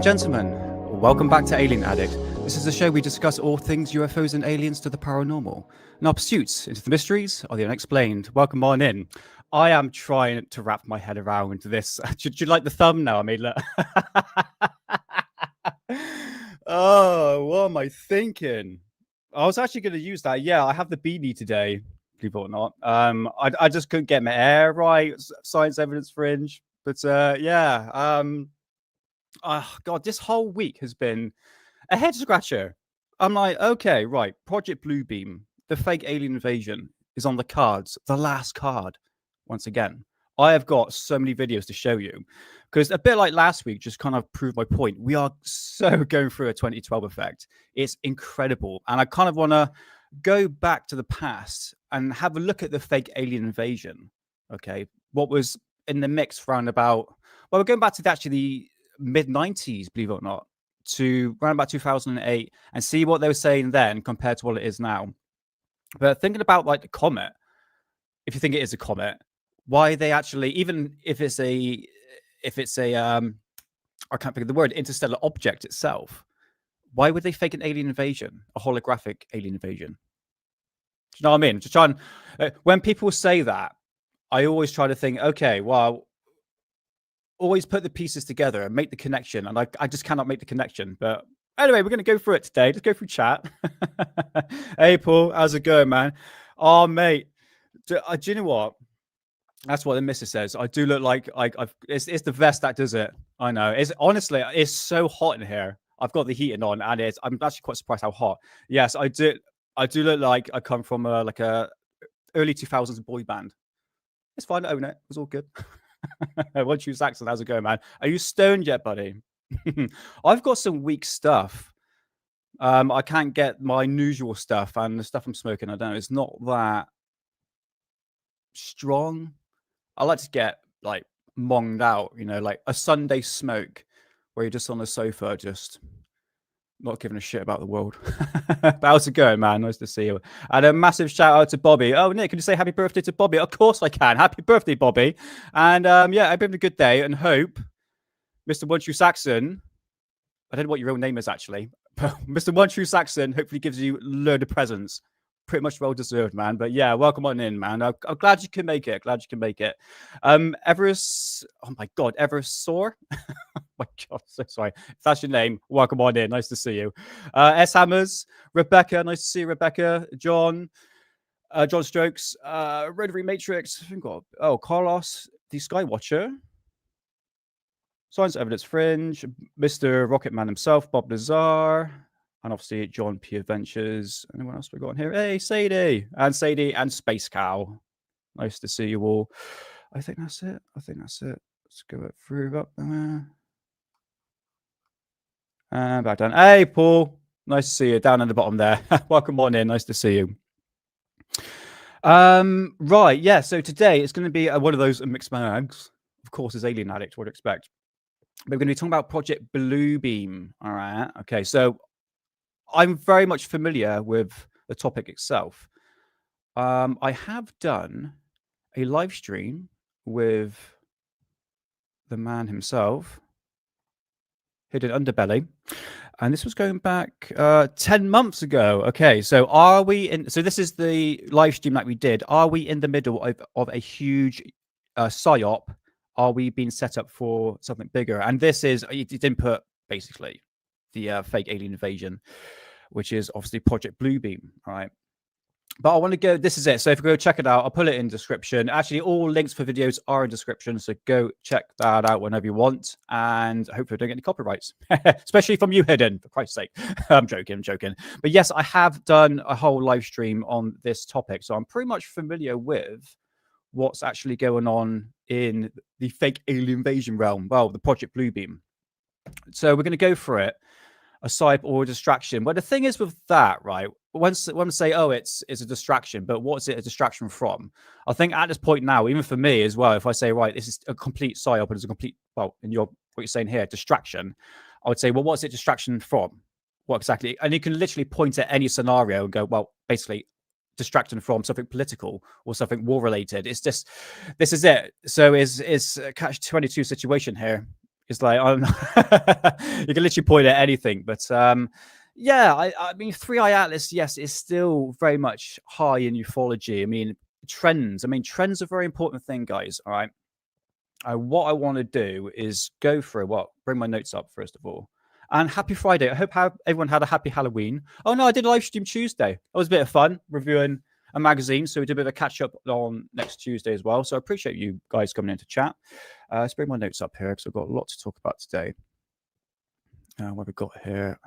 and gentlemen, welcome back to Alien Addict. This is a show we discuss all things UFOs and aliens to the paranormal, and our pursuits into the mysteries of the unexplained. Welcome on in. I am trying to wrap my head around this. Do you like the thumbnail I made? Look. Oh, what am I thinking? I was actually going to use that. Yeah, I have the beanie today, believe it or not. I just couldn't get my hair right. Science evidence fringe, but yeah. Oh God, this whole week has been a head scratcher. I'm like, okay, right. Project Bluebeam, the fake alien invasion is on the cards. The last card, once again. I have got so many videos to show you because a bit like last week, just kind of proved my point. We are so going through a 2012 effect. It's incredible. And I kind of want to go back to the past and have a look at the fake alien invasion. Okay. What was in the mix round about, well, we're going back to the mid-90s, believe it or not, to around about 2008 and see what they were saying then compared to what it is now. But thinking about like the comet, if you think it is a comet, why they actually, even if it's a I can't think of the word, interstellar object itself, why would they fake an alien invasion, a holographic alien invasion? Do you know what I mean? Just try and when people say that, I always try to think, okay, well, always put the pieces together and make the connection, and I just cannot make the connection. But anyway, we're going to go through it today. Let's go through chat. Hey, Paul, how's it going, man? Oh, mate, do you know what? That's what the missus says. I do look like it's the vest that does it. I know. It's honestly, it's so hot in here. I've got the heating on, and I'm actually quite surprised how hot. Yes, I do look like I come from like a early 2000s boy band. It's fine. I own it. It's all good. Once you Saxon, how's it going, man? Are you stoned yet, buddy? I've got some weak stuff. I can't get my usual stuff, and the stuff I'm smoking, I don't know, it's not that strong. I like to get like monged out, you know, like a Sunday smoke where you're just on the sofa, just not giving a shit about the world. But how's it going, man? Nice to see you. And a massive shout out to Bobby. Oh, Nick, can you say happy birthday to Bobby? Of course I can. Happy birthday, Bobby. And yeah, I've been a good day and hope Mr. One True Saxon, I don't know what your own name is actually, but Mr. One True Saxon hopefully gives you a load of presents. Pretty much well deserved, man. But yeah, welcome on in, man. I'm glad you can make it. Glad you can make it. Everest, oh my God, Eversor. Oh my God, so sorry. If that's your name, welcome on in. Nice to see you. S Hammers, Rebecca, nice to see you, Rebecca. John Strokes, Rotary Matrix. Oh, Carlos, the Skywatcher. Science Evidence Fringe, Mr. Rocketman himself, Bob Lazar. And obviously, John P. Adventures. Anyone else we got on here? Hey, Sadie. And Space Cow. Nice to see you all. I think that's it. Let's go it through up there. And back down. Hey, Paul. Nice to see you down in the bottom there. Welcome on in. Nice to see you. Right. Yeah. So today it's going to be one of those mixed bags. Of course, as Alien Addict would expect. We're going to be talking about Project Bluebeam. All right. Okay. So I'm very much familiar with the topic itself. I have done a live stream with the man himself, Hidden Underbelly, and this was going back 10 months ago. Okay, so are we in? So this is the live stream that we did. Are we in the middle of a huge psyop? Are we being set up for something bigger? And this is it input basically the fake alien invasion, which is obviously Project Bluebeam, right? But I want to go, this is it. So if you go check it out, I'll put it in description. Actually, all links for videos are in description. So go check that out whenever you want. And hopefully I don't get any copyrights, especially from you, Hidden, for Christ's sake. I'm joking. But yes, I have done a whole live stream on this topic. So I'm pretty much familiar with what's actually going on in the fake alien invasion realm. Well, the Project Bluebeam. So we're going to go for it. A psyop or a distraction. But the thing is with that, right? Once say, oh, it's a distraction, but what's it a distraction from? I think at this point now, even for me as well, if I say, right, this is a complete psyop, and it's a complete, well, in what you're saying here, distraction, I would say, well, what's it distraction from? What exactly? And you can literally point at any scenario and go, well, basically distracting from something political or something war related. It's just, this is it. So is a catch-22 situation here. It's like you can literally point at anything. But yeah, I mean, Three Eye Atlas, yes, is still very much high in ufology. I mean, trends. I mean, trends are a very important thing, guys. All right. What I want to do is go through bring my notes up first of all. And happy Friday. I hope everyone had a happy Halloween. Oh, no, I did live stream Tuesday. It was a bit of fun reviewing a magazine. So we did a bit of a catch up on next Tuesday as well. So I appreciate you guys coming in to chat. Let's bring my notes up here because I've got a lot to talk about today. What we've got here.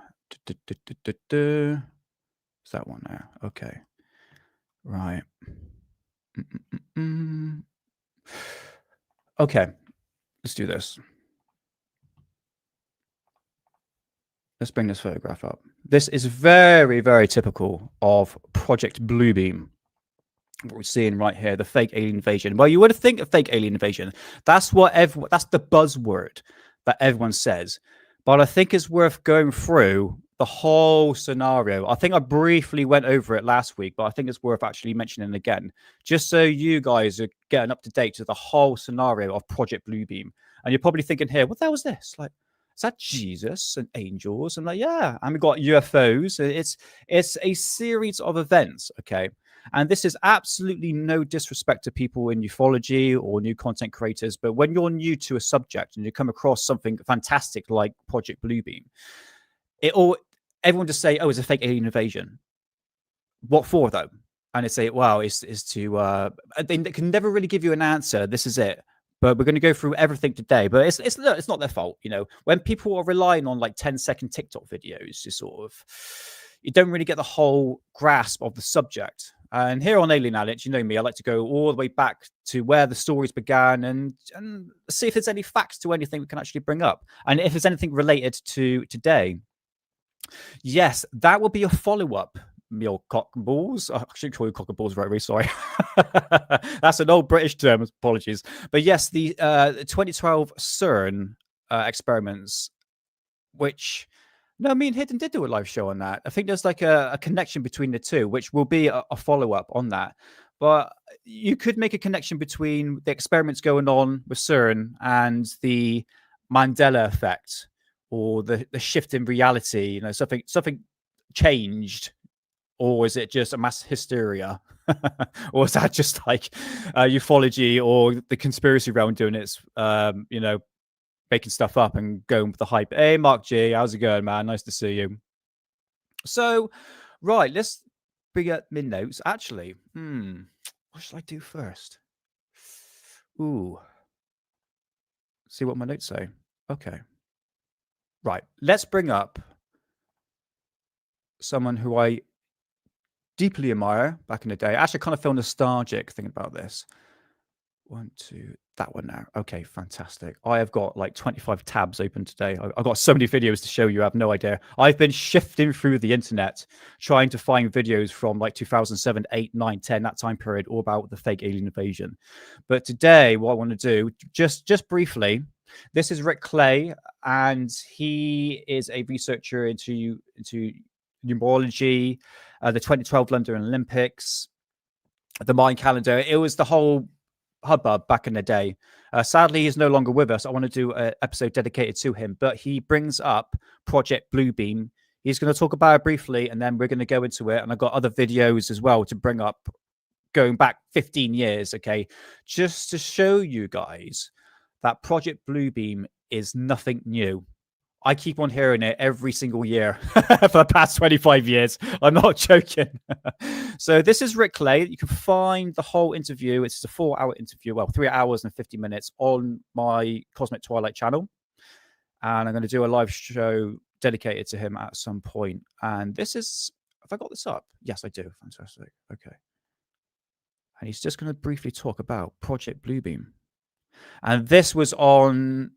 Is that one there? Okay. Right. Okay. Let's do this. Let's bring this photograph up. This is very, very typical of Project Bluebeam. What we're seeing right here, the fake alien invasion. Well, you would think of fake alien invasion. That's that's the buzzword that everyone says. But I think it's worth going through the whole scenario. I think I briefly went over it last week, but I think it's worth actually mentioning again, just so you guys are getting up to date to the whole scenario of Project Bluebeam. And you're probably thinking here, what the hell was this? Like, is that Jesus and angels? And like, yeah, and we've got UFOs. It's a series of events, okay? And this is absolutely no disrespect to people in ufology or new content creators, but when you're new to a subject and you come across something fantastic like Project Bluebeam, everyone just say, "Oh, it's a fake alien invasion." What for, though? And they say, "Wow, it's to." They can never really give you an answer. This is it. But we're going to go through everything today. But it's not their fault, you know. When people are relying on like 10-second TikTok videos, you don't really get the whole grasp of the subject. And here on Alien Addict, you know me, I like to go all the way back to where the stories began and see if there's any facts to anything we can actually bring up. And if there's anything related to today. Yes, that will be a follow-up. Me old cock and balls. I should call you cock and balls, right? Sorry. That's an old British term. Apologies. But yes, the 2012 CERN experiments, which... No, me and Hidden did do a live show on that. I think there's like a connection between the two, which will be a follow-up on that. But you could make a connection between the experiments going on with CERN and the Mandela effect, or the shift in reality. You know, something changed, or is it just a mass hysteria? Or is that just like ufology or the conspiracy realm doing its, making stuff up and going with the hype? Hey, Mark G, how's it going, man? Nice to see you. So, right, let's bring up mid notes. Actually, what should I do first? Ooh, see what my notes say. Okay, right. Let's bring up someone who I deeply admire back in the day. I actually kind of feel nostalgic thinking about this. One, two, that one now. Okay, fantastic. I have got like 25 tabs open today. I've got so many videos to show you. I have no idea. I've been shifting through the internet trying to find videos from like 2007, 8, 9, 10, that time period, all about the fake alien invasion. But today, what I want to do, just briefly, this is Rick Clay, and he is a researcher into numerology, the 2012 London Olympics, the Mayan calendar. It was the whole hubbub back in the day. Sadly, he's no longer with us. I want to do an episode dedicated to him, but he brings up Project Bluebeam. He's going to talk about it briefly, and then we're going to go into it. And I've got other videos as well to bring up going back 15 years, okay, just to show you guys that Project Bluebeam is nothing new. I keep on hearing it every single year for the past 25 years. I'm not joking. So this is Rick Clay. You can find the whole interview. It's a 4-hour interview. Well, 3 hours and 50 minutes on my Cosmic Twilight channel. And I'm going to do a live show dedicated to him at some point. And this is, have I got this up? Yes, I do. Fantastic. Okay. And he's just going to briefly talk about Project Bluebeam. And this was on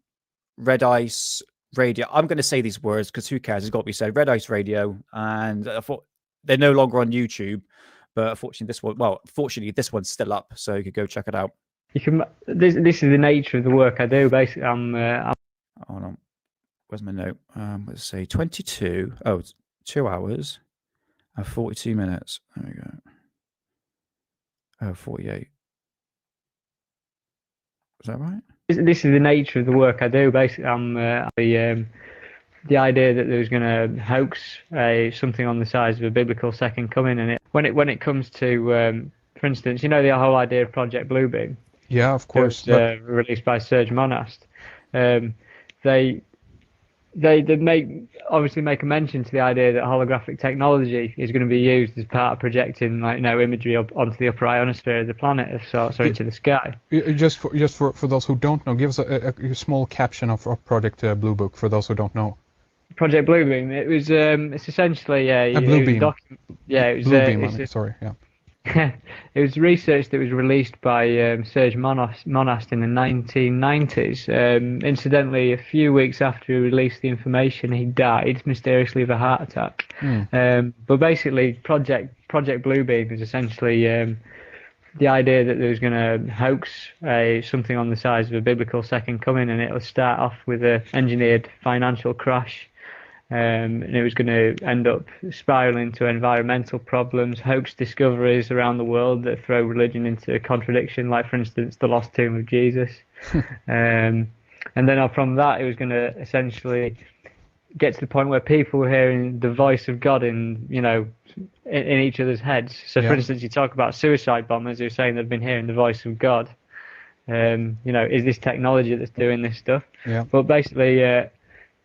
Red Ice Radio. I'm going to say these words because who cares? It's got to be said. Red Ice Radio, and I thought they're no longer on YouTube, but fortunately this one's still up, so you could go check it out. You can. This is the nature of the work I do. Basically, I'm Hold on. Where's my note? Let's say 22. Oh, it's 2 hours and 42 minutes. There we go. Oh, 48. Is that right? This is the nature of the work I do. Basically, I'm the idea that there was going to hoax something on the size of a biblical second coming, and when it comes to, for instance, you know, the whole idea of Project Bluebeam. Yeah, of It course. was released by Serge Monast. They obviously make a mention to the idea that holographic technology is going to be used as part of projecting, like, you know, imagery onto the upper ionosphere of the planet of sorts, or into the sky. Just for those who don't know, give us a small caption of Project Blue Book for those who don't know. Project Bluebeam. It was it's essentially Bluebeam. Sorry, yeah. It was research that was released by Serge Monast in the 1990s. Incidentally, a few weeks after he released the information, he died mysteriously of a heart attack. But basically, Project Bluebeam is essentially the idea that there was going to hoax something on the size of a biblical second coming, and it'll start off with an engineered financial crash. And it was going to end up spiraling into environmental problems, hoax discoveries around the world that throw religion into contradiction, like, for instance, the lost tomb of Jesus. And then from that, it was going to essentially get to the point where people were hearing the voice of God in each other's heads. So, for instance, you talk about suicide bombers who are saying they've been hearing the voice of God. Is this technology that's doing this stuff? Yeah. But basically,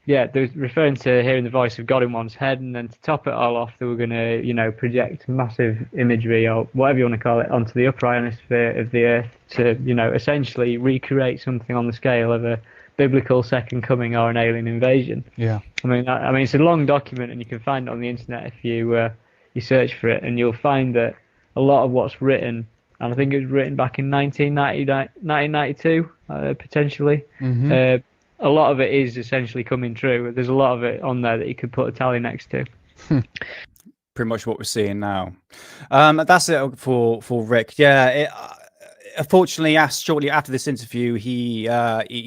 they're referring to hearing the voice of God in one's head, and then to top it all off, they were going to, project massive imagery, or whatever you want to call it, onto the upper ionosphere of the Earth to, essentially recreate something on the scale of a biblical second coming or an alien invasion. Yeah. I mean, it's a long document, and you can find it on the internet if you search for it, and you'll find that a lot of what's written, and I think it was written back in 1992, potentially. Mm-hmm. A lot of it is essentially coming true. There's a lot of it on there that you could put a tally next to. Pretty much what we're seeing now. That's it for Rick. Yeah, unfortunately, shortly after this interview, he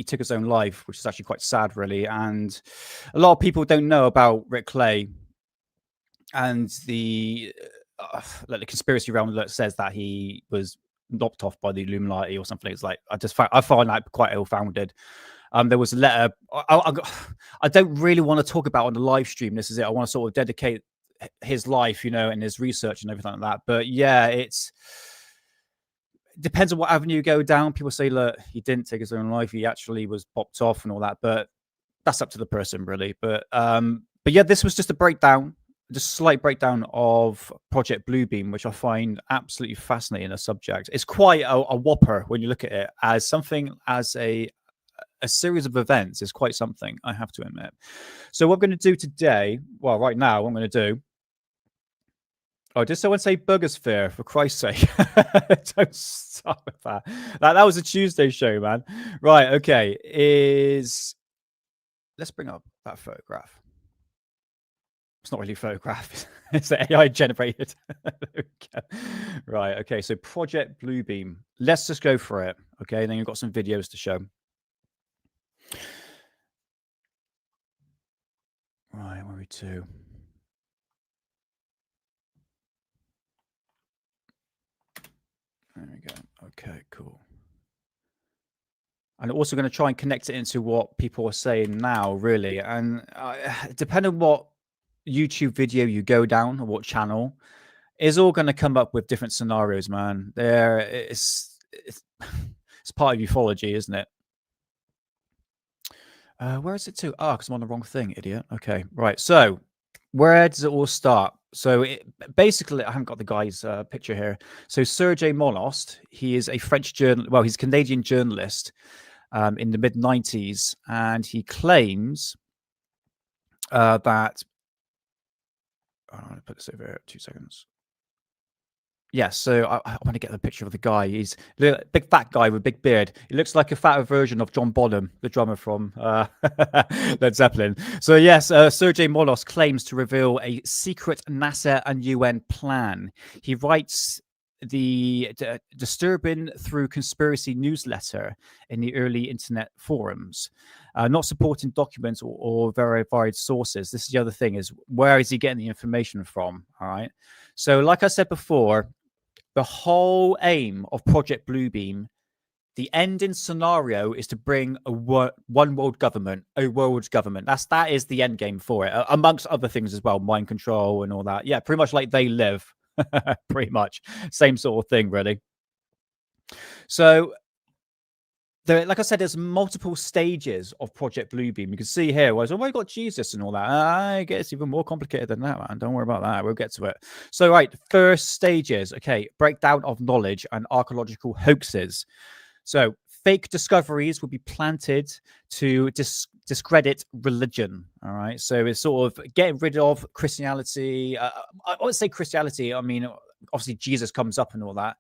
took his own life, which is actually quite sad, really. And a lot of people don't know about Rick Clay and the conspiracy realm that says that he was knocked off by the Illuminati or something. It's like I find that quite ill-founded. There was a letter. I don't really want to talk about on the live stream. This is it. I want to sort of dedicate his life, and his research and everything like that. But yeah, it depends on what avenue you go down. People say, look, he didn't take his own life. He actually was popped off and all that. But that's up to the person, really. But yeah, this was just a breakdown, just a slight breakdown of Project Bluebeam, which I find absolutely fascinating as a subject. It's quite a whopper when you look at it as something, as a series of events is quite something, I have to admit. So what I'm going to do today, well, right now, what I'm going to do, did someone say Burgersphere, for Christ's sake? Don't stop with that. That was a Tuesday show, man. Right, okay, let's bring up that photograph. It's not really a photograph, it's the AI generated. Right, okay, so Project Bluebeam. Let's just go for it, okay? And then you've got some videos to show. Right, where are we to? There we go. Okay, cool. And I'm also going to try and connect it into what people are saying now, really. And depending on what YouTube video you go down or what channel, is all going to come up with different scenarios, man. It's part of ufology, isn't it? Where is it to? Because I'm on the wrong thing, idiot. Okay, right. So where does it all start? So basically, I haven't got the guy's picture here. So Serge Monast, he is a French he's a Canadian journalist in the mid-90s, and he claims that... I'm going to put this over here, 2 seconds. Yeah, so I want to get the picture of the guy. He's a big fat guy with a big beard. He looks like a fatter version of John Bonham, the drummer from Led Zeppelin. So yes, Serge Monast claims to reveal a secret NASA and UN plan. He writes the disturbing through conspiracy newsletter in the early internet forums, not supporting documents or verified sources. This is the other thing, is where is he getting the information from? All right. So like I said before, the whole aim of Project Bluebeam the ending scenario is to bring a one world government, That is the end game for it, amongst other things as well, mind control and all that. Yeah, pretty much like They Live, pretty much same sort of thing, really. So, like I said, there's multiple stages of Project Bluebeam. You can see here, well, oh, I got Jesus and all that. I guess it's even more complicated than that, man. Don't worry about that. We'll get to it. So, right, first stages. Okay, breakdown of knowledge and archaeological hoaxes. So, fake discoveries will be planted to discredit religion. All right. So, it's sort of getting rid of Christianity. I wouldn't say Christianity. I mean, obviously, Jesus comes up and all that.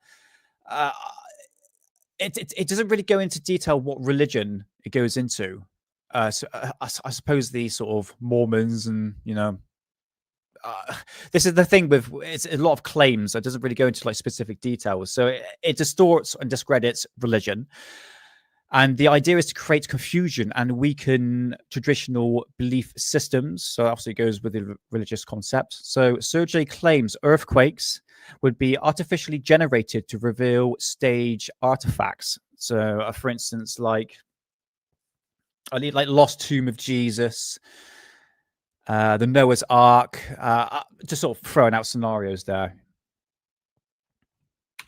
It doesn't really go into detail what religion it goes into. I suppose the sort of Mormons and, this is the thing with it's a lot of claims that doesn't really go into like specific details. So it distorts and discredits religion. And the idea is to create confusion and weaken traditional belief systems. So obviously it goes with the religious concept. So Sergey claims earthquakes would be artificially generated to reveal stage artifacts. So for instance, like Lost Tomb of Jesus, the Noah's Ark, just sort of throwing out scenarios there.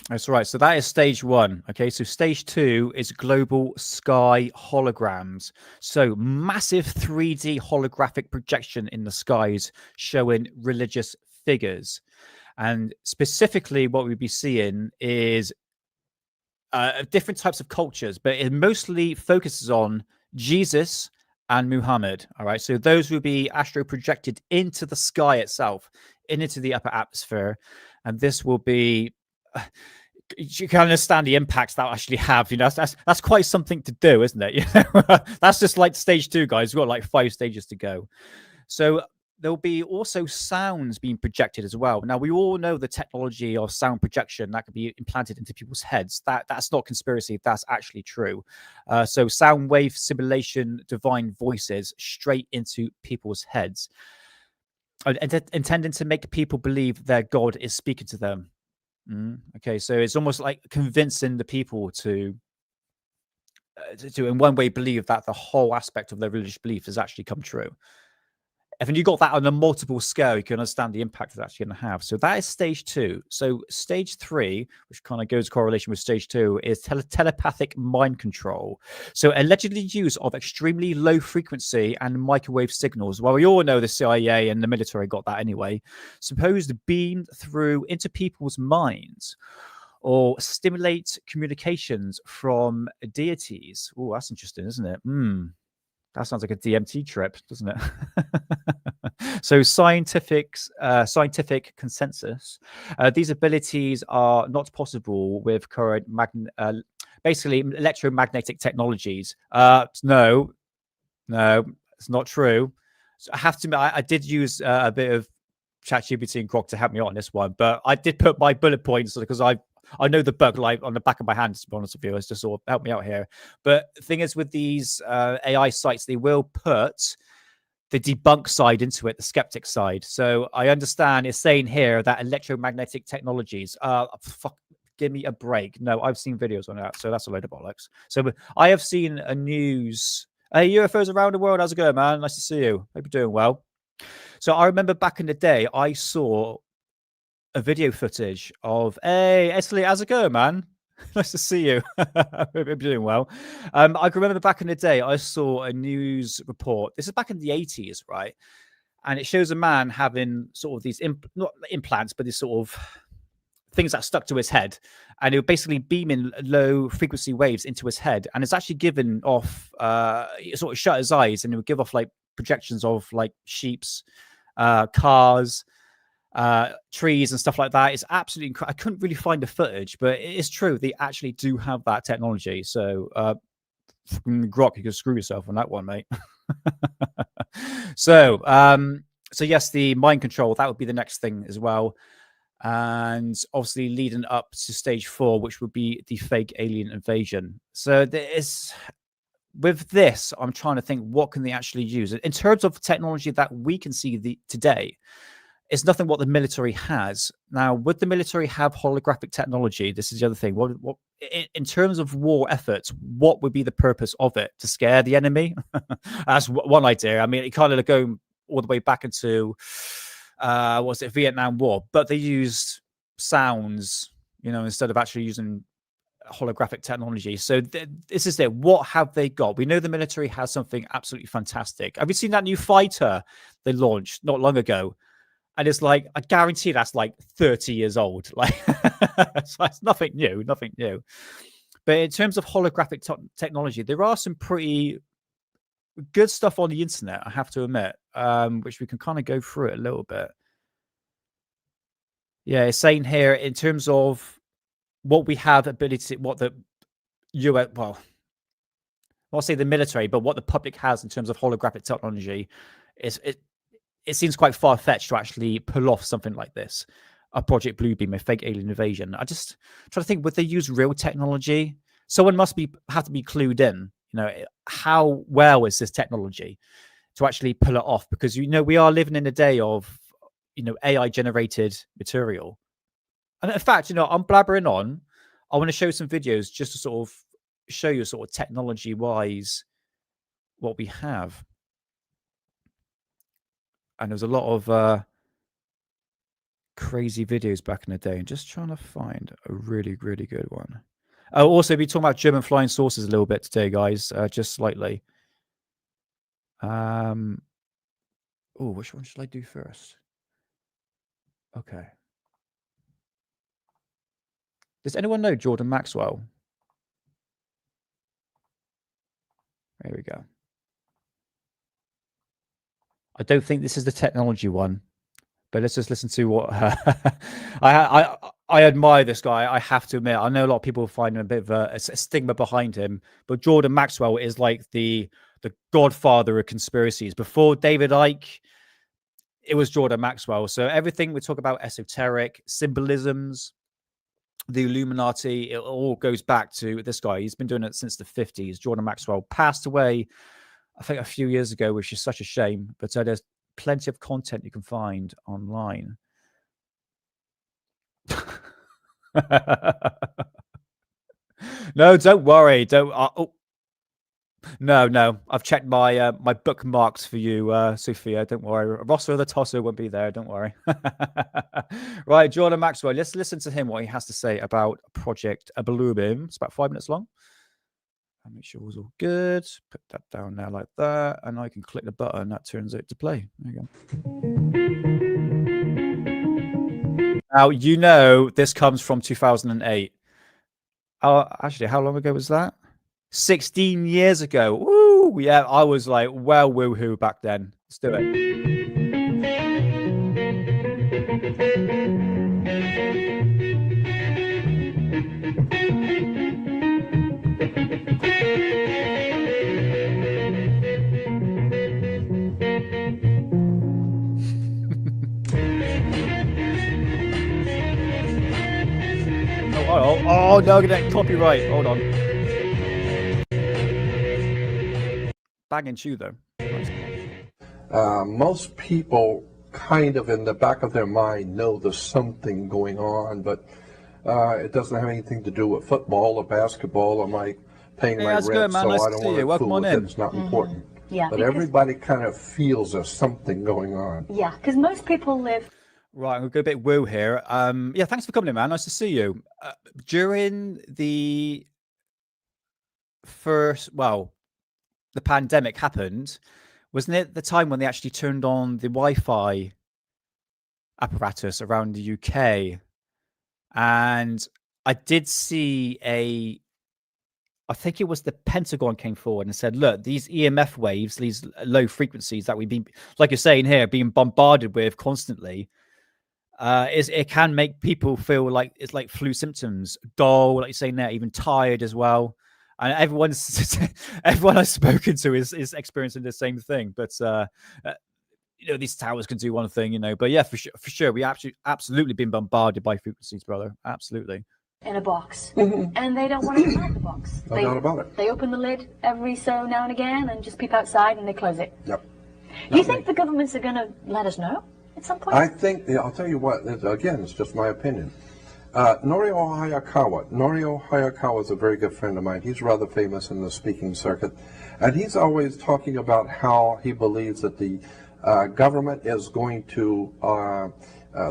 That's right. So that is stage 1. Okay. So stage 2 is global sky holograms. So massive 3D holographic projection in the skies showing religious figures. And specifically what we'd be seeing is different types of cultures, but it mostly focuses on Jesus and Muhammad. All right. So those will be astro projected into the sky itself, into the upper atmosphere. And this will be... you can understand the impacts that actually have. That's quite something to do, isn't it? That's just like stage 2, guys. We've got like 5 stages to go. So there'll be also sounds being projected as well. Now, we all know the technology of sound projection that can be implanted into people's heads. That's not conspiracy. That's actually true. So sound wave simulation, divine voices straight into people's heads, intending to make people believe their God is speaking to them. Okay, so it's almost like convincing the people to in one way believe that the whole aspect of their religious belief has actually come true. If you got that on a multiple scale, you can understand the impact it's actually going to have. So that is stage 2. So stage 3, which kind of goes correlation with stage 2, is telepathic mind control. So allegedly use of extremely low frequency and microwave signals. Well, we all know the CIA and the military got that anyway. Supposed beam through into people's minds or stimulate communications from deities. Oh, that's interesting, isn't it? That sounds like a DMT trip, doesn't it? So scientific consensus. These abilities are not possible with current basically electromagnetic technologies. No, it's not true. So I have to admit, I did use a bit of ChatGPT and Grok to help me out on this one, but I did put my bullet points because I know the book like on the back of my hand, to be honest with you, is to sort of help me out here. But the thing is with these AI sites, they will put the debunk side into it, the skeptic side. So I understand it's saying here that electromagnetic technologies, give me a break. No, I've seen videos on that, so that's a load of bollocks. So I have seen a news. Hey, UFOs around the world, how's it going, man? Nice to see you. Hope you're doing well. So I remember back in the day, I saw a video footage of, hey, Esley, how's it going, man? Nice to see you. Hope you're doing well. I can remember back in the day, I saw a news report. This is back in the 80s, right? And it shows a man having sort of these, not implants, but these sort of things that stuck to his head. And it would basically beam in low frequency waves into his head. And it's actually given off, sort of shut his eyes, and it would give off like projections of like sheeps, cars, trees and stuff like that. It's absolutely incredible. I couldn't really find the footage, but it is true. They actually do have that technology. So Grok, you can screw yourself on that one, mate. So yes, the mind control, that would be the next thing as well. And obviously leading up to stage 4, which would be the fake alien invasion. So with this, I'm trying to think, what can they actually use in terms of technology that we can see today? it's nothing what the military has. Now, would the military have holographic technology? This is the other thing. What in terms of war efforts, what would be the purpose of it? To scare the enemy? That's one idea. I mean, it kind of going all the way back into was it Vietnam War? But they used sounds, instead of actually using holographic technology. So this is it. What have they got? We know the military has something absolutely fantastic. Have you seen that new fighter they launched not long ago? And it's like, I guarantee that's like 30 years old. Like, so it's nothing new. But in terms of holographic technology, there are some pretty good stuff on the internet, I have to admit, which we can kind of go through it a little bit. Yeah, it's saying here in terms of what we have ability, what the US, well, I'll say the military, but what the public has in terms of holographic technology, it seems quite far-fetched to actually pull off something like this, a Project Bluebeam, a fake alien invasion. I just try to think, would they use real technology? Someone must have to be clued in, how well is this technology to actually pull it off? Because, we are living in a day of, AI-generated material. And in fact, I'm blabbering on. I want to show some videos just to sort of show you sort of technology-wise what we have. And there's a lot of crazy videos back in the day. And just trying to find a really, really good one. I'll also be talking about German flying saucers a little bit today, guys, just slightly. Oh, which one should I do first? Okay. Does anyone know Jordan Maxwell? There we go. I don't think this is the technology one, but let's just listen to what I admire this guy. I have to admit, I know a lot of people find him a bit of a stigma behind him, but Jordan Maxwell is like the godfather of conspiracies. Before David Icke, it was Jordan Maxwell. So everything we talk about, esoteric symbolisms, the Illuminati, it all goes back to this guy. He's been doing it since the 50s. Jordan Maxwell passed away, I think, a few years ago, which is such a shame. But there's plenty of content you can find online. No, don't worry. No. I've checked my my bookmarks for you, Sophia. Don't worry. Rosso the Tosser won't be there. Don't worry. Right, Jordan Maxwell. Let's listen to him, what he has to say about Project Bluebeam. It's about 5 minutes long. I'll make sure it was all good. Put that down there like that. And I can click the button. That turns it to play. There you go. Now, this comes from 2008. Actually, how long ago was that? 16 years ago. Woo! Yeah, I was like, well, woohoo back then. Let's do it. Oh, no, get copyright. Hold on. Banging chew, though. Most people kind of in the back of their mind know there's something going on, but it doesn't have anything to do with football or basketball or my paying my rent, good, man. so Nice I don't to see you. want to Welcome fool on with in. it. It's not important. Yeah, but everybody kind of feels there's something going on. Yeah, because most people live. Right, I'm going to go a bit woo here. Yeah, thanks for coming in, man. Nice to see you. During the the pandemic happened, wasn't it the time when they actually turned on the Wi-Fi apparatus around the UK? And I did see I think it was the Pentagon came forward and said, look, these EMF waves, these low frequencies that we've been, like you're saying here, being bombarded with constantly, it can make people feel like it's like flu symptoms, dull, like you're saying there, even tired as well. And everyone I've spoken to is experiencing the same thing. But these towers can do one thing, But yeah, for sure, we absolutely been bombarded by frequencies, brother. Absolutely. In a box, and they don't want to come out the box. No doubt about it. They open the lid every so now and again and just peep outside and they close it. Yep. Do you think the governments are going to let us know at some point? I think, I'll tell you what, again, it's just my opinion. Norio Hayakawa is a very good friend of mine. He's rather famous in the speaking circuit. And he's always talking about how he believes that the government is going to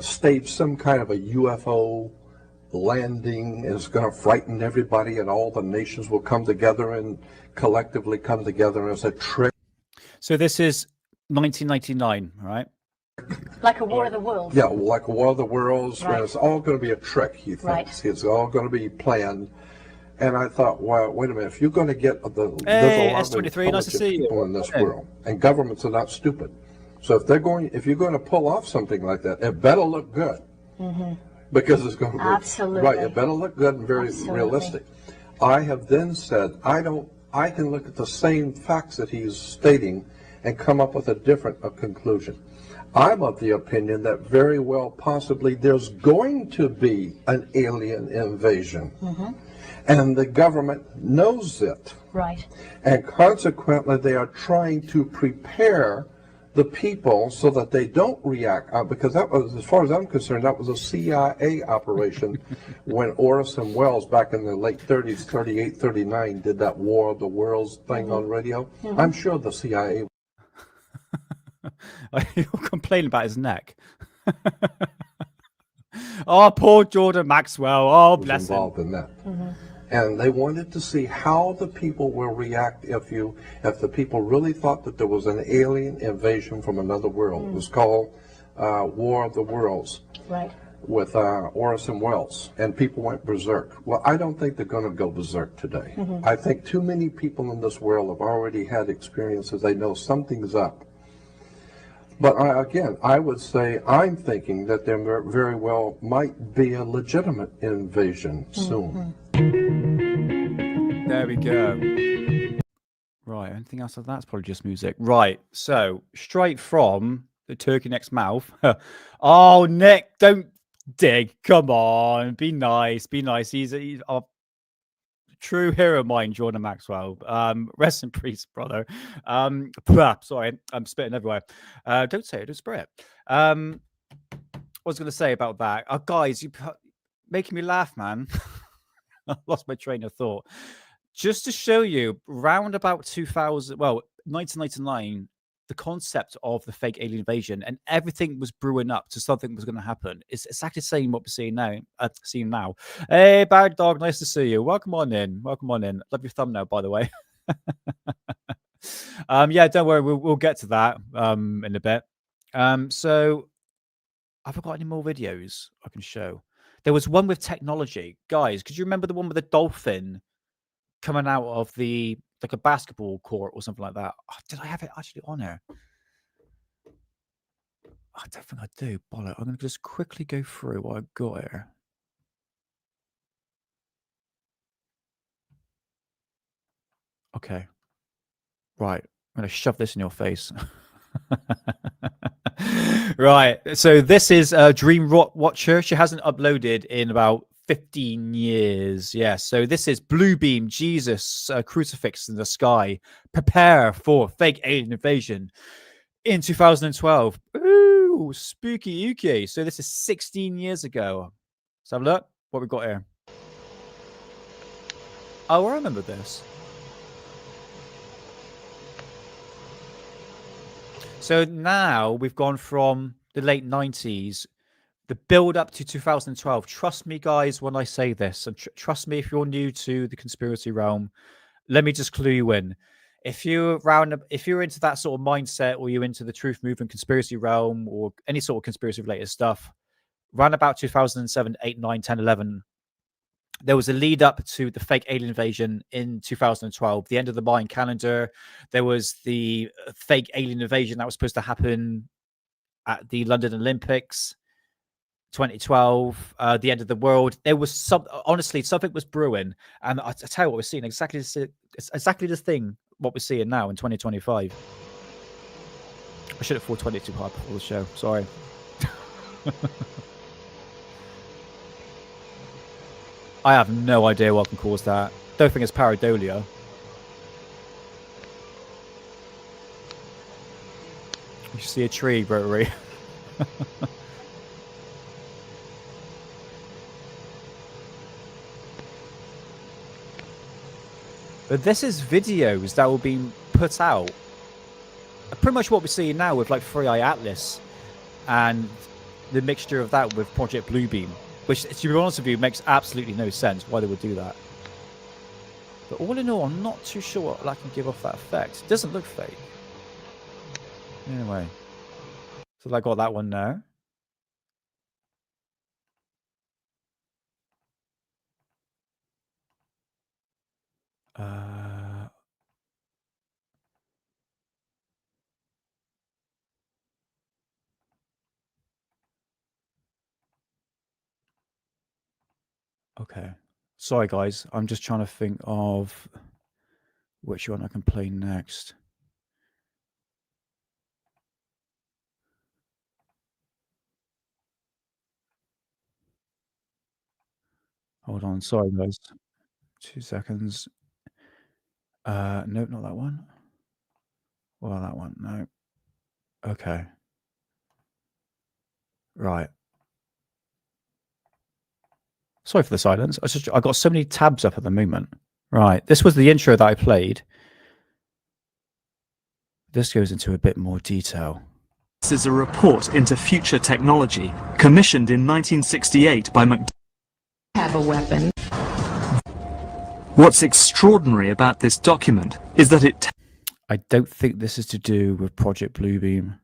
stage some kind of a UFO landing, is going to frighten everybody, and all the nations will come together and collectively come together as a trick. So this is 1999, right? Like a War of the Worlds? Yeah, like a War of the Worlds, Right. and it's all going to be a trick, he thinks. Right. It's all going to be planned. And I thought, well, wait a minute, if you're going to get there's Hey, a lot of S23, nice to see you. people in this Okay. world, and governments are not stupid. So if you're going to pull off something like that, it better look good. Because it's going to be Absolutely. right. It better look good and very Absolutely. realistic. I have then said, I can look at the same facts that he's stating and come up with a different conclusion. I'm of the opinion that very well possibly there's going to be an alien invasion. And the government knows it. Right. And consequently, they are trying to prepare the people so that they don't react. Because that was, as far as I'm concerned, that was a CIA operation when Orson Welles, back in the late 30s, 38, 39, did that War of the Worlds thing on radio. I'm sure the CIA You're complaining about his neck. Oh, poor Jordan Maxwell. Oh, was bless him. involved in that. And they wanted to see how the people will react if the people really thought that there was an alien invasion from another world. It was called War of the Worlds Right. with Orson Welles, and people went berserk. Well, I don't think they're going to go berserk today. I think too many people in this world have already had experiences. They know something's up. But I would say I'm thinking that there very well might be a legitimate invasion soon. There we go. Right, anything else of that's probably just music. Right, so straight from the turkey neck's mouth. Oh, Nick, don't dig. Come on, be nice, be nice. He's a true hero of mine, Jordan Maxwell. Rest in peace, brother. Sorry, I'm spitting everywhere. Don't say it, don't spray it. What was I going to say about that? Guys, you're making me laugh, man. I lost my train of thought. Just to show you, round about 1999, the concept of the fake alien invasion and everything was brewing up to something was going to happen. It's exactly the same what we're seeing now. Hey, Bad Dog, nice to see you. Welcome on in. Welcome on in. Love your thumbnail, by the way. Yeah, don't worry. We'll get to that in a bit. So have I got any more videos I can show? There was one with technology. Guys, could you remember the one with the dolphin coming out of like a basketball court or something like that? Oh, did I have it actually on here? I don't think I do. Bollock. I'm going to just quickly go through what I've got here. Okay. Right. I'm going to shove this in your face. Right. So this is Dream Watcher. She hasn't uploaded in about 15 years. Yeah. So this is Blue Beam, Jesus, crucifix in the sky. Prepare for fake alien invasion in 2012. Ooh, spooky ooky. So this is 16 years ago. Let's have a look. What we got here? Oh, I remember this. So now we've gone from the late 90s, the build up to 2012. Trust me, guys, when I say this, and trust me if you're new to the conspiracy realm, let me just clue you in. If you're into that sort of mindset, or you're into the truth movement conspiracy realm, or any sort of conspiracy related stuff, around about 2007, 8, 9, 10, 11, there was a lead up to the fake alien invasion in 2012, the end of the Mayan calendar. There was the fake alien invasion that was supposed to happen at the London Olympics, 2012, the end of the world. There was honestly, something was brewing. And I tell you what, we're seeing exactly the thing, what we're seeing now in 2025. I should have thought 22 hard before the show. Sorry. I have no idea what can cause that. Don't think it's pareidolia. You see a tree, Rotary. But this is videos that will be put out. Pretty much what we're seeing now with like Free Eye Atlas and the mixture of that with Project Bluebeam, which, to be honest with you, makes absolutely no sense why they would do that. But all in all, I'm not too sure what I can give off that effect. It doesn't look fake. Anyway. So I got that one now. Okay. Sorry, guys. I'm just trying to think of which one I can play next. Hold on. Sorry, guys. 2 seconds. Nope, not that one. Well, that one. No. Okay. Right. Sorry for the silence. I got so many tabs up at the moment. Right. This was the intro that I played. This goes into a bit more detail. This is a report into future technology, commissioned in 1968 by Have a weapon. What's extraordinary about this document is that it... I don't think this is to do with Project Bluebeam.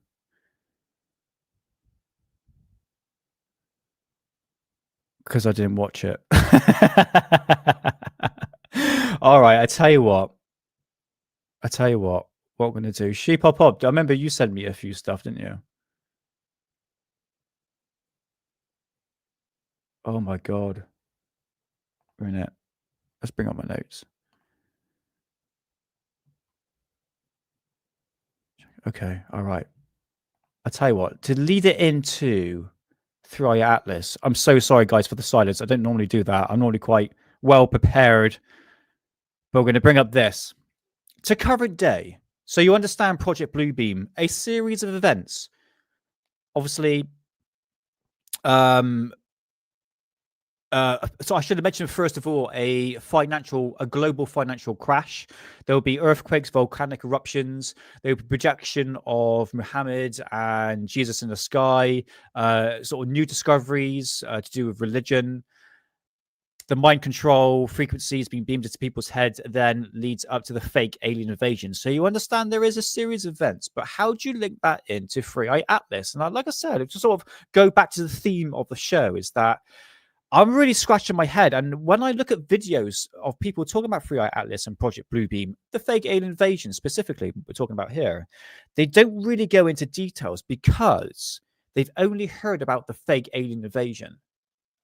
Because I didn't watch it. All right, I tell you what. What I'm going to do. Sheep Hop Hop. I remember you sent me a few stuff, didn't you? Oh my God. We're in it. Let's bring up my notes. Okay, all right. I tell you what, to lead it into Free Eye Atlas, I'm so sorry, guys, for the silence. I don't normally do that. I'm normally quite well prepared. But we're going to bring up this. To current day, so you understand Project Bluebeam, a series of events. Obviously, so I should have mentioned, first of all, a global financial crash. There will be earthquakes, volcanic eruptions. There will be projection of Muhammad and Jesus in the sky, sort of new discoveries to do with religion. The mind control frequencies being beamed into people's heads then leads up to the fake alien invasion. So you understand there is a series of events, but how do you link that into Free Eye Atlas? And like I said, to sort of go back to the theme of the show, is that I'm really scratching my head. And when I look at videos of people talking about Free Eye Atlas and Project Bluebeam, the fake alien invasion specifically, we're talking about here, they don't really go into details because they've only heard about the fake alien invasion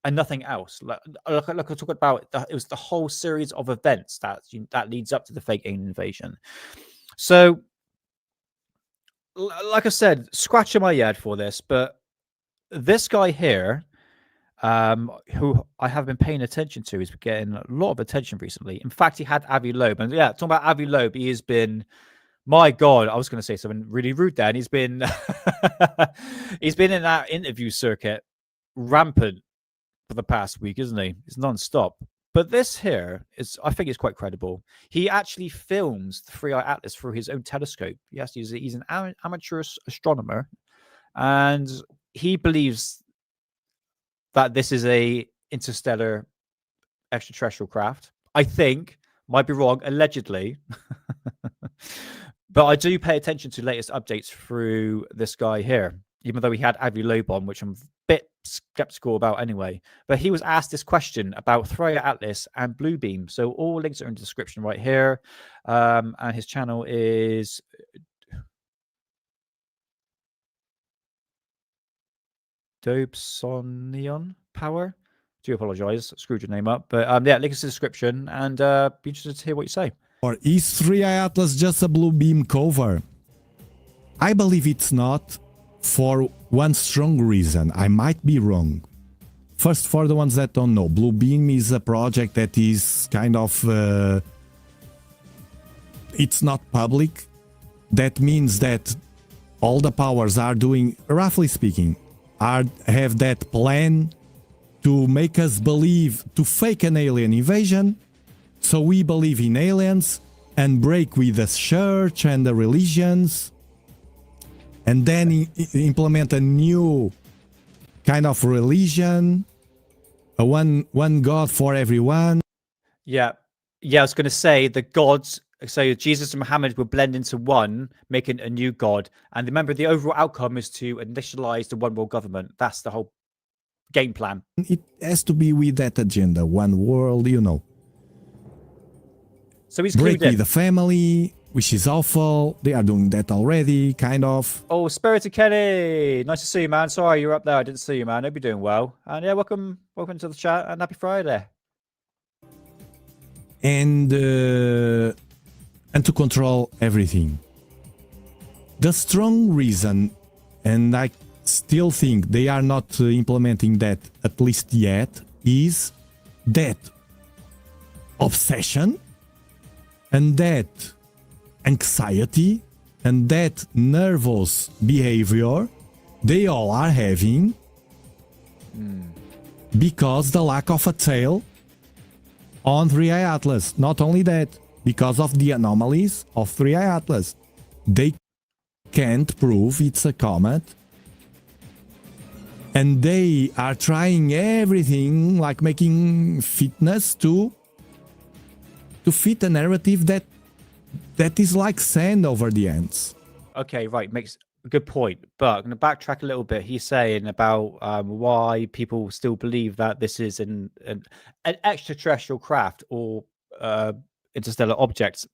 and nothing else. Like I talk about, it was the whole series of events that leads up to the fake alien invasion. So, like I said, scratching my head for this, but this guy here, who I have been paying attention to, he's been getting a lot of attention recently. In fact, he had Avi Loeb, and yeah, talking about Avi Loeb, he has been, my God, I was going to say something really rude there, and he's been he's been in that interview circuit rampant for the past week, isn't he? It's non-stop. But this here is, I think, it's quite credible. He actually films the Free Eye Atlas through his own telescope. Yes, he's an amateur astronomer, and he believes that this is a interstellar extraterrestrial craft. I think, might be wrong, allegedly. But I do pay attention to latest updates through this guy here, even though he had Avi Loeb on, which I'm a bit skeptical about anyway. But he was asked this question about Free Eye Atlas and Bluebeam. So all links are in the description right here. And his channel is Dobsonion Power. Do apologize, screwed your name up. But yeah, link is in the description, and be interested to hear what you say. Or is Free Eye Atlas just a Bluebeam cover? I believe it's not, for one strong reason. I might be wrong. First, for the ones that don't know, Bluebeam is a project that is kind of... it's not public. That means that all the powers are doing, roughly speaking, have that plan to make us believe, to fake an alien invasion, so we believe in aliens and break with the church and the religions, and then implement a new kind of religion, a one God for everyone. Yeah. I was going to say the gods. So Jesus and Muhammad will blend into one, making a new god. And remember, the overall outcome is to initialize the one world government. That's the whole game plan. It has to be with that agenda, one world, So he's break clued in. with the family, which is awful. They are doing that already, kind of. Oh, Spirited Kenny, nice to see you, man. Sorry you're up there. I didn't see you, man. Hope you're doing well. And yeah, welcome to the chat and happy Friday. And to control everything. The strong reason, and I still think they are not implementing that, at least yet, is that obsession and that anxiety and that nervous behavior they all are having because the lack of a tail on 3i Atlas. Not only that, because of the anomalies of 3i Atlas. They can't prove it's a comet. And they are trying everything, like making fitness to fit a narrative that is like sand over the ends. Okay, right. Makes a good point. But I'm going to backtrack a little bit. He's saying about why people still believe that this is an extraterrestrial craft or interstellar objects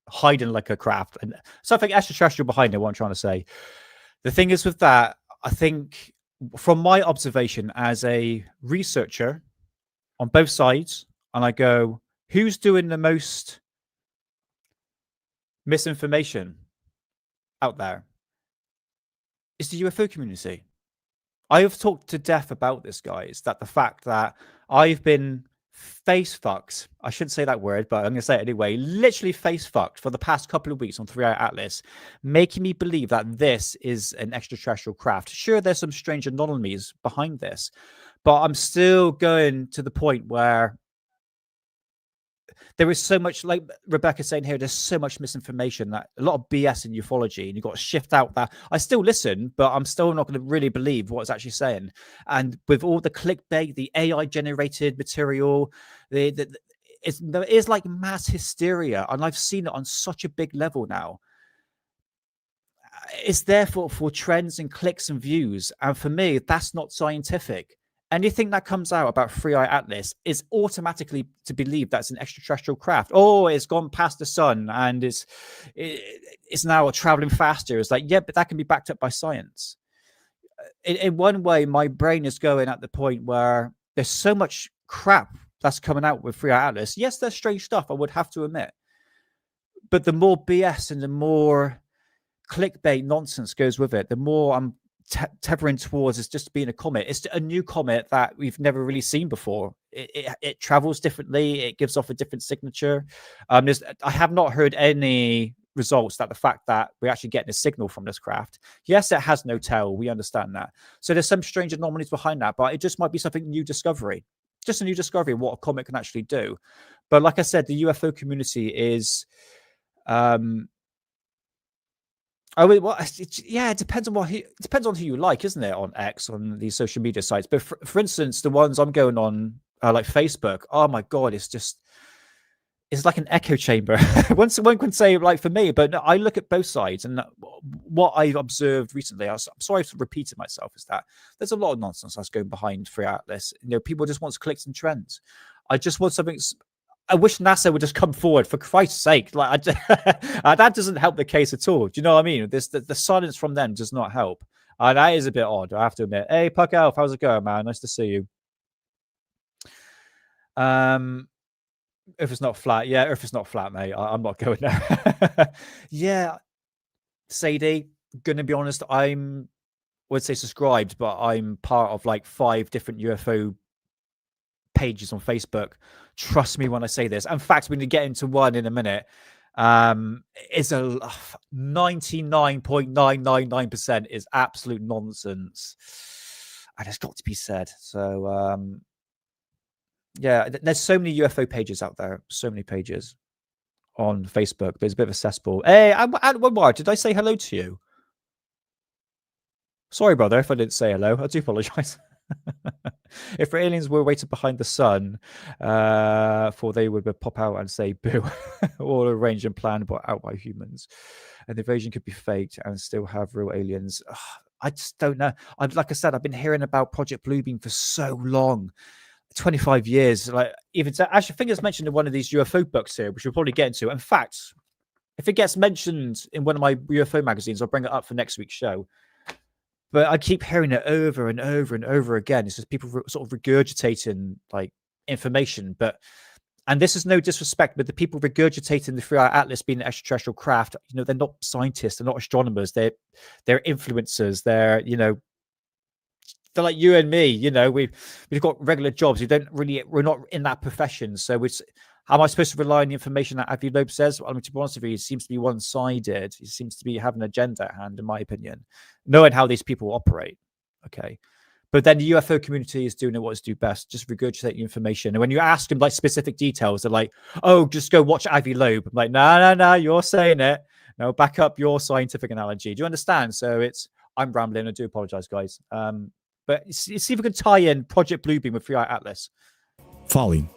hiding like a craft and something extraterrestrial behind it. What I'm trying to say. The thing is with that, I think from my observation as a researcher on both sides, and I go, who's doing the most misinformation out there? It's the UFO community. I have talked to death about this, guys, that the fact that I've been face fucked, I shouldn't say that word, but I'm going to say it anyway, literally face fucked for the past couple of weeks on 3i Atlas, making me believe that this is an extraterrestrial craft. Sure, there's some strange anomalies behind this, but I'm still going to the point where there is so much, like Rebecca's saying here, there's so much misinformation, that a lot of BS in ufology, and you've got to shift out that. I still listen, but I'm still not going to really believe what it's actually saying. And with all the clickbait, the AI generated material, there is like mass hysteria, and I've seen it on such a big level now. It's there for trends and clicks and views, and for me, that's not scientific. Anything that comes out about 3i Atlas is automatically to believe that's an extraterrestrial craft. Oh, it's gone past the sun and it's now traveling faster. It's like, yeah, but that can be backed up by science. In one way, my brain is going at the point where there's so much crap that's coming out with 3i Atlas. Yes, there's strange stuff, I would have to admit. But the more BS and the more clickbait nonsense goes with it, the more I'm tethering towards is just being a comet. It's a new comet that we've never really seen before. It travels differently. It gives off a different signature. I have not heard any results that the fact that we're actually getting a signal from this craft. Yes, it has no tail. We understand that. So there's some strange anomalies behind that, but it just might be something new discovery. Just a new discovery of what a comet can actually do. But like I said, the UFO community is it depends on who you like, isn't it? On X, on these social media sites. But for instance, the ones I'm going on, like Facebook, oh my god, it's like an echo chamber. One can say, like, for me, but no, I look at both sides, and what I've observed recently, I'm sorry for repeating myself, is that there's a lot of nonsense that's going behind 3i Atlas. People just want clicks and trends. I just want something. I wish NASA would just come forward, for Christ's sake. Like that doesn't help the case at all. Do you know what I mean? The silence from them does not help. That is a bit odd, I have to admit. Hey, Puck Elf, how's it going, man? Nice to see you. If it's not flat, yeah, if it's not flat, mate, I'm not going there. Yeah, Sadie, gonna be honest, I would say subscribed, but I'm part of like 5 different UFO pages on Facebook. Trust me when I say this. In fact, we're going to get into one in a minute. It's a 99.999% is absolute nonsense. and it's got to be said. So yeah, there's so many UFO pages out there, so many pages on Facebook, but it's a bit of a cesspool. Hey, what did I say hello to you? Sorry, brother, if I didn't say hello. I do apologize. If aliens were waiting behind the sun, for they would pop out and say boo, all arranged and planned out by humans. And the invasion could be faked and still have real aliens. Ugh, I just don't know. Like I said, I've been hearing about Project Bluebeam for so long. 25 years. Like, even actually, I think it's mentioned in one of these UFO books here, which we'll probably get into. In fact, if it gets mentioned in one of my UFO magazines, I'll bring it up for next week's show. But I keep hearing it over and over and over again. It's just people sort of regurgitating like information. And this is no disrespect, but the people regurgitating the 3-hour Atlas being an extraterrestrial craft, you know, they're not scientists, they're not astronomers, they're influencers, they're like you and me. You know, we've got regular jobs. We're not in that profession. So how am I supposed to rely on the information that Avi Loeb says? Well, I mean, to be honest with you, it seems to be one-sided. He seems to be having an agenda at hand, in my opinion, knowing how these people operate. Okay. But then the UFO community is doing what it's do best, just regurgitate the information. And when you ask them like specific details, they're like, oh, just go watch Avi Loeb. I'm like, no, you're saying it. No, back up your scientific analogy. Do you understand? So I'm rambling. I do apologize, guys. But see if we can tie in Project Bluebeam with 3-hour Atlas. Falling.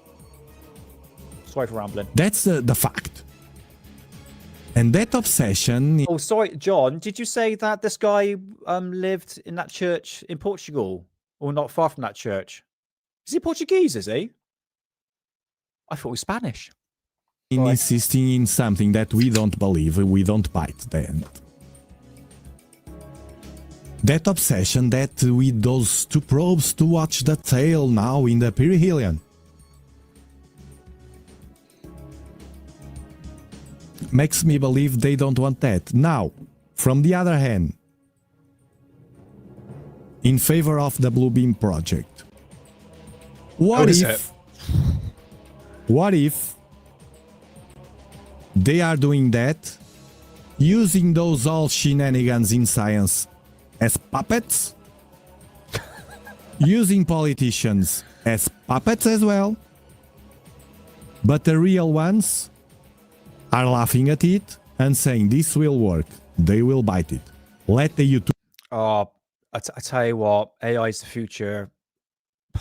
Sorry for rambling. That's the fact. And that obsession... Oh, sorry, John. Did you say that this guy lived in that church in Portugal? Or not far from that church? Is he Portuguese, is he? I thought he was Spanish. Insisting in something that we don't believe, we don't bite then. That obsession that with those 2 probes to watch the tail now in the perihelion makes me believe they don't want that. Now, from the other hand, in favor of the Bluebeam project, what if they are doing that using those all shenanigans in science as puppets, using politicians as puppets as well, but the real ones are laughing at it and saying this will work, they will bite it. Let the YouTube... Oh, I tell you what, AI is the future.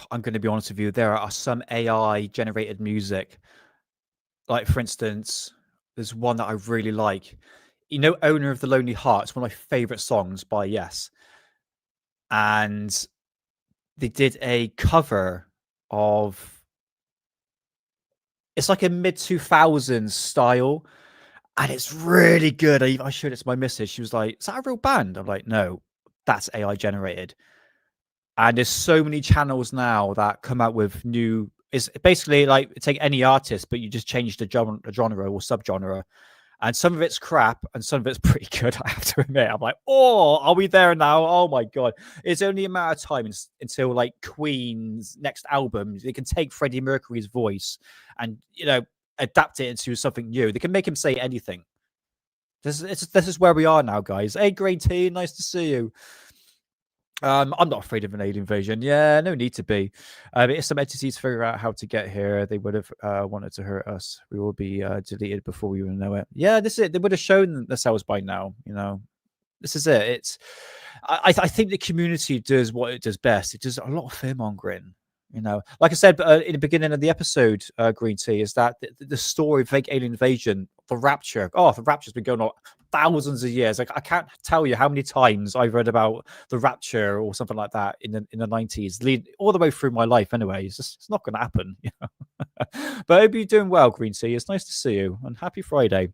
I'm going to be honest with you, there are some AI generated music. Like, for instance, there's one that I really like. You know, Owner of the Lonely Heart. It's one of my favorite songs by Yes. And they did a cover of, it's like a mid-2000s style. And it's really good. I showed it to my missus. She was like, is that a real band? I'm like, no, that's AI generated. And there's so many channels now that come out with new, it's basically like take any artist, but you just change the genre or subgenre. And some of it's crap and some of it's pretty good, I have to admit. I'm like, oh, are we there now? Oh my God. It's only a matter of time until like Queen's next album, they can take Freddie Mercury's voice and, you know, adapt it into something new. They can make him say anything. This is where we are now, guys. Hey, Green Tea, nice to see you. I'm not afraid of an alien invasion. Yeah, no need to be. If some entities figure out how to get here, they would have wanted to hurt us. We will be deleted before we even know it. Yeah, this is it. They would have shown themselves by now. You know, this is it. I think the community does what it does best. It does a lot of fear mongering. You know, like I said in the beginning of the episode, Green Tea, is that the story of fake alien invasion, the Rapture. Oh, the Rapture's been going on thousands of years. Like, I can't tell you how many times I've read about the Rapture or something like that in the 90s, all the way through my life. Anyway, it's not going to happen. You know? But I hope you're doing well, Green Tea. It's nice to see you, and happy Friday.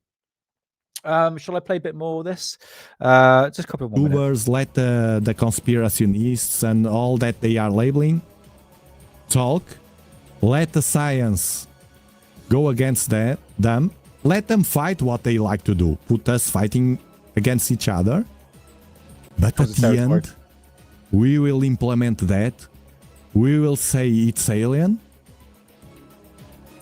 Shall I play a bit more of this? Just a couple more minutes. Let the conspiracionists and all that they are labeling talk. Let the science go against them. Let them fight what they like to do. Put us fighting against each other. But at the end, we will implement that. We will say it's alien.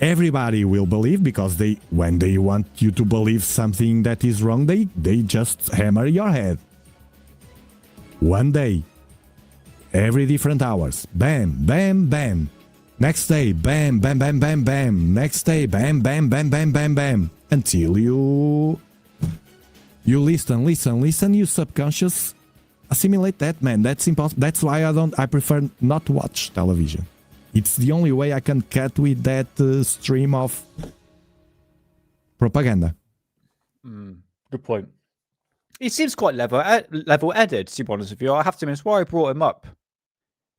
Everybody will believe, because when they want you to believe something that is wrong, they just hammer your head. One day, Every different hours. Bam, bam, bam. Next day, bam, bam, bam, bam, bam. Next day, bam, bam, bam, bam, bam, bam. Until you listen, you subconscious assimilate that, man. That's impossible. That's why I prefer not to watch television. It's the only way I can cut with that stream of propaganda. Good point. He seems quite level-headed, to be honest with you. I have to admit, it's why I brought him up,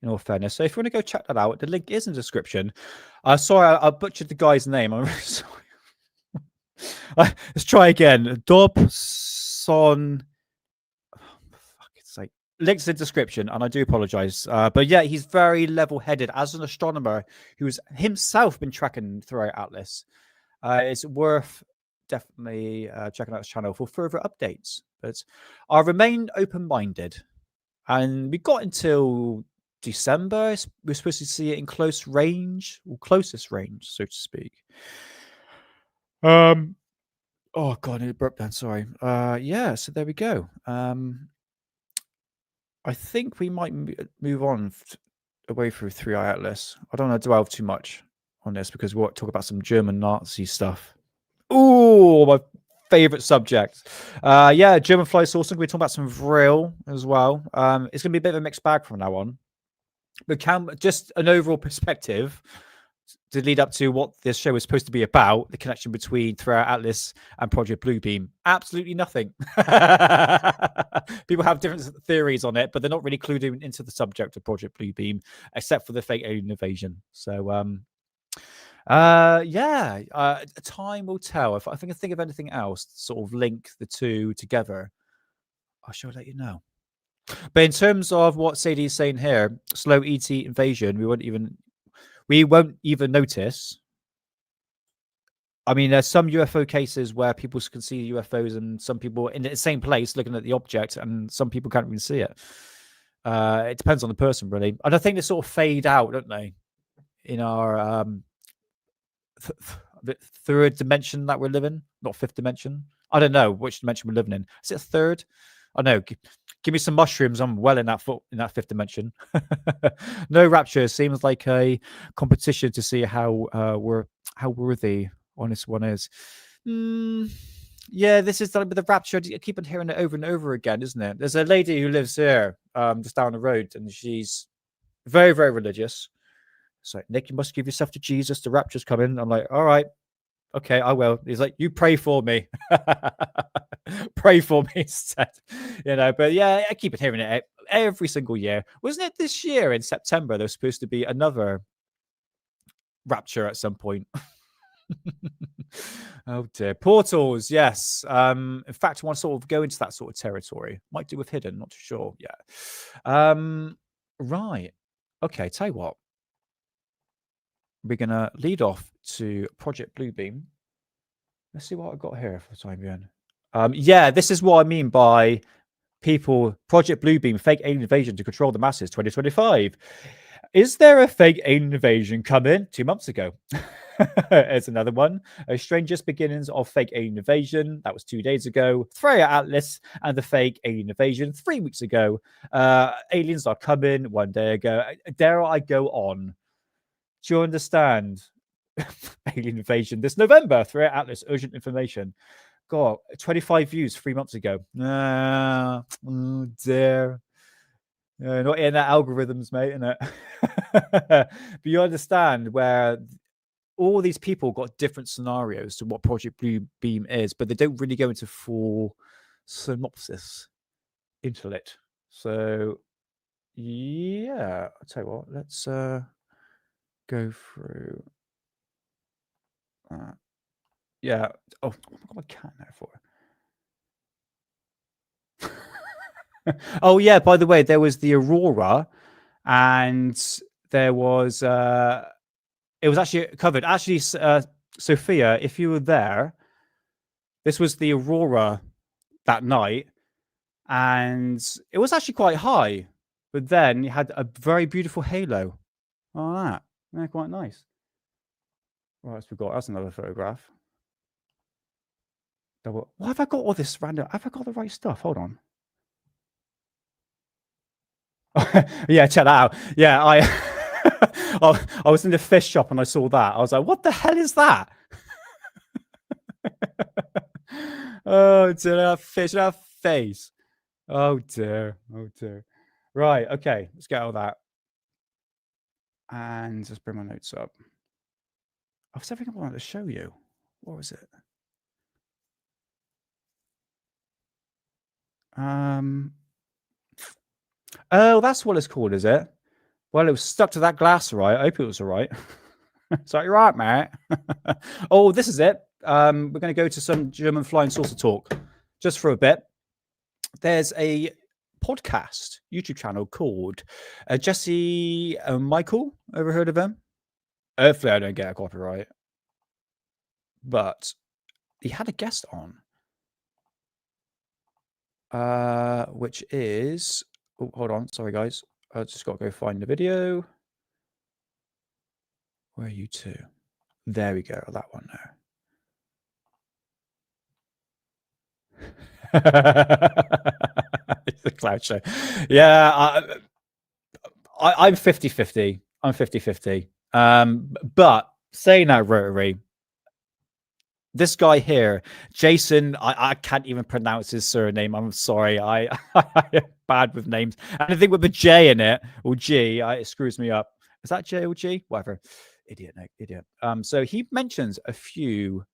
in all fairness. So if you want to go check that out, the link is in the description. Sorry, I butchered the guy's name. I'm really sorry. Let's try again. Dobson. Oh, for fuck's sake. Links in the description, and I do apologize. But yeah, he's very level-headed as an astronomer who's himself been tracking throughout Atlas. It's worth definitely checking out his channel for further updates. But I remain open-minded, and we got until December. We're supposed to see it in close range, or closest range, so to speak. Oh god, it broke down. Sorry. Yeah. So there we go. I think we might move on away through 3i Atlas. I don't want to dwell too much on this because we'll talk about some German Nazi stuff. Ooh, my favorite subject. Yeah, German fly sourcing. We're talking about some Vril as well. It's going to be a bit of a mixed bag from now on. But just an overall perspective to lead up to what this show is supposed to be about, the connection between 3i Atlas and Project Bluebeam. Absolutely nothing. People have different theories on it, but they're not really clued into the subject of Project Bluebeam, except for the fake alien invasion. So, yeah, time will tell. If I think of anything else to sort of link the two together, I shall let you know. But in terms of what Sadie is saying here, slow ET invasion, we won't even notice. I mean, there's some UFO cases where people can see UFOs and some people in the same place looking at the object and some people can't even see it. It depends on the person, really. And I think they sort of fade out, don't they? In our third dimension that we're living, not fifth dimension. I don't know which dimension we're living in. Is it a third? I know. Give me some mushrooms. I'm well in that fifth dimension. No rapture seems like a competition to see how worthy honest one is. Yeah, this is like with the rapture. I keep on hearing it over and over again, isn't it? There's a lady who lives here, just down the road, and she's very, very religious. It's like, Nick, you must give yourself to Jesus. The rapture's coming. I'm like, all right. Okay, I will. He's like, you pray for me. Pray for me instead. But yeah, I keep hearing it every single year. Wasn't it this year in September? There's supposed to be another rapture at some point. Oh dear. Portals, yes. In fact, I want to sort of go into that sort of territory. Might do with hidden, not too sure. Yeah. Right. Okay, tell you what. We're going to lead off to Project Bluebeam. Let's see what I've got here for the time being. Yeah, this is what I mean by people. Project Bluebeam, fake alien invasion to control the masses, 2025. Is there a fake alien invasion coming? 2 months ago. There's another one. Strangest beginnings of fake alien invasion. That was 2 days ago. 3i Atlas and the fake alien invasion 3 weeks ago. Aliens are coming 1 day ago. Dare I go on? Do you understand? Alien invasion this November. 3i Atlas, urgent information. God, 25 views 3 months ago. Oh dear. Not in that algorithms, mate, innit? But you understand where all these people got different scenarios to what Project Bluebeam is, but they don't really go into full synopsis into it. So, yeah, I'll tell you what, let's go through. Yeah. Oh, I've got my cat there for. Oh, yeah, by the way, there was the Aurora, and there was it was actually covered. Actually, Sophia, if you were there, this was the Aurora that night, and it was actually quite high, but then you had a very beautiful halo on that. Yeah, quite nice. Right, I forgot. That's another photograph. Double. Why have I got all this random? Have I got the right stuff? Hold on. Yeah, check that out. Yeah, I was in the fish shop and I saw that. I was like, what the hell is that? Oh dear, that fish, that face. Oh dear, oh dear. Right, okay, let's get all that. And just bring my notes up. I was everything I wanted to show you. What was it? Oh, that's what it's called, is it? Well, it was stuck to that glass, right? I hope it was all right. So you're right, mate. Oh, this is it. We're going to go to some German flying saucer talk just for a bit. There's a podcast YouTube channel called Jesse Michael. Ever heard of him? Hopefully, I don't get a copyright. But he had a guest on, which is. Oh, hold on. Sorry, guys. I just got to go find the video. Where are you two? There we go. That one there. It's a cloud show. Yeah, I'm 50-50. I'm 50-50. But saying that, Rotary, this guy here, Jason, I can't even pronounce his surname. I'm sorry. I am bad with names. Anything with a J in it or G, it screws me up. Is that J or G? Whatever. Idiot, no, idiot. So he mentions a few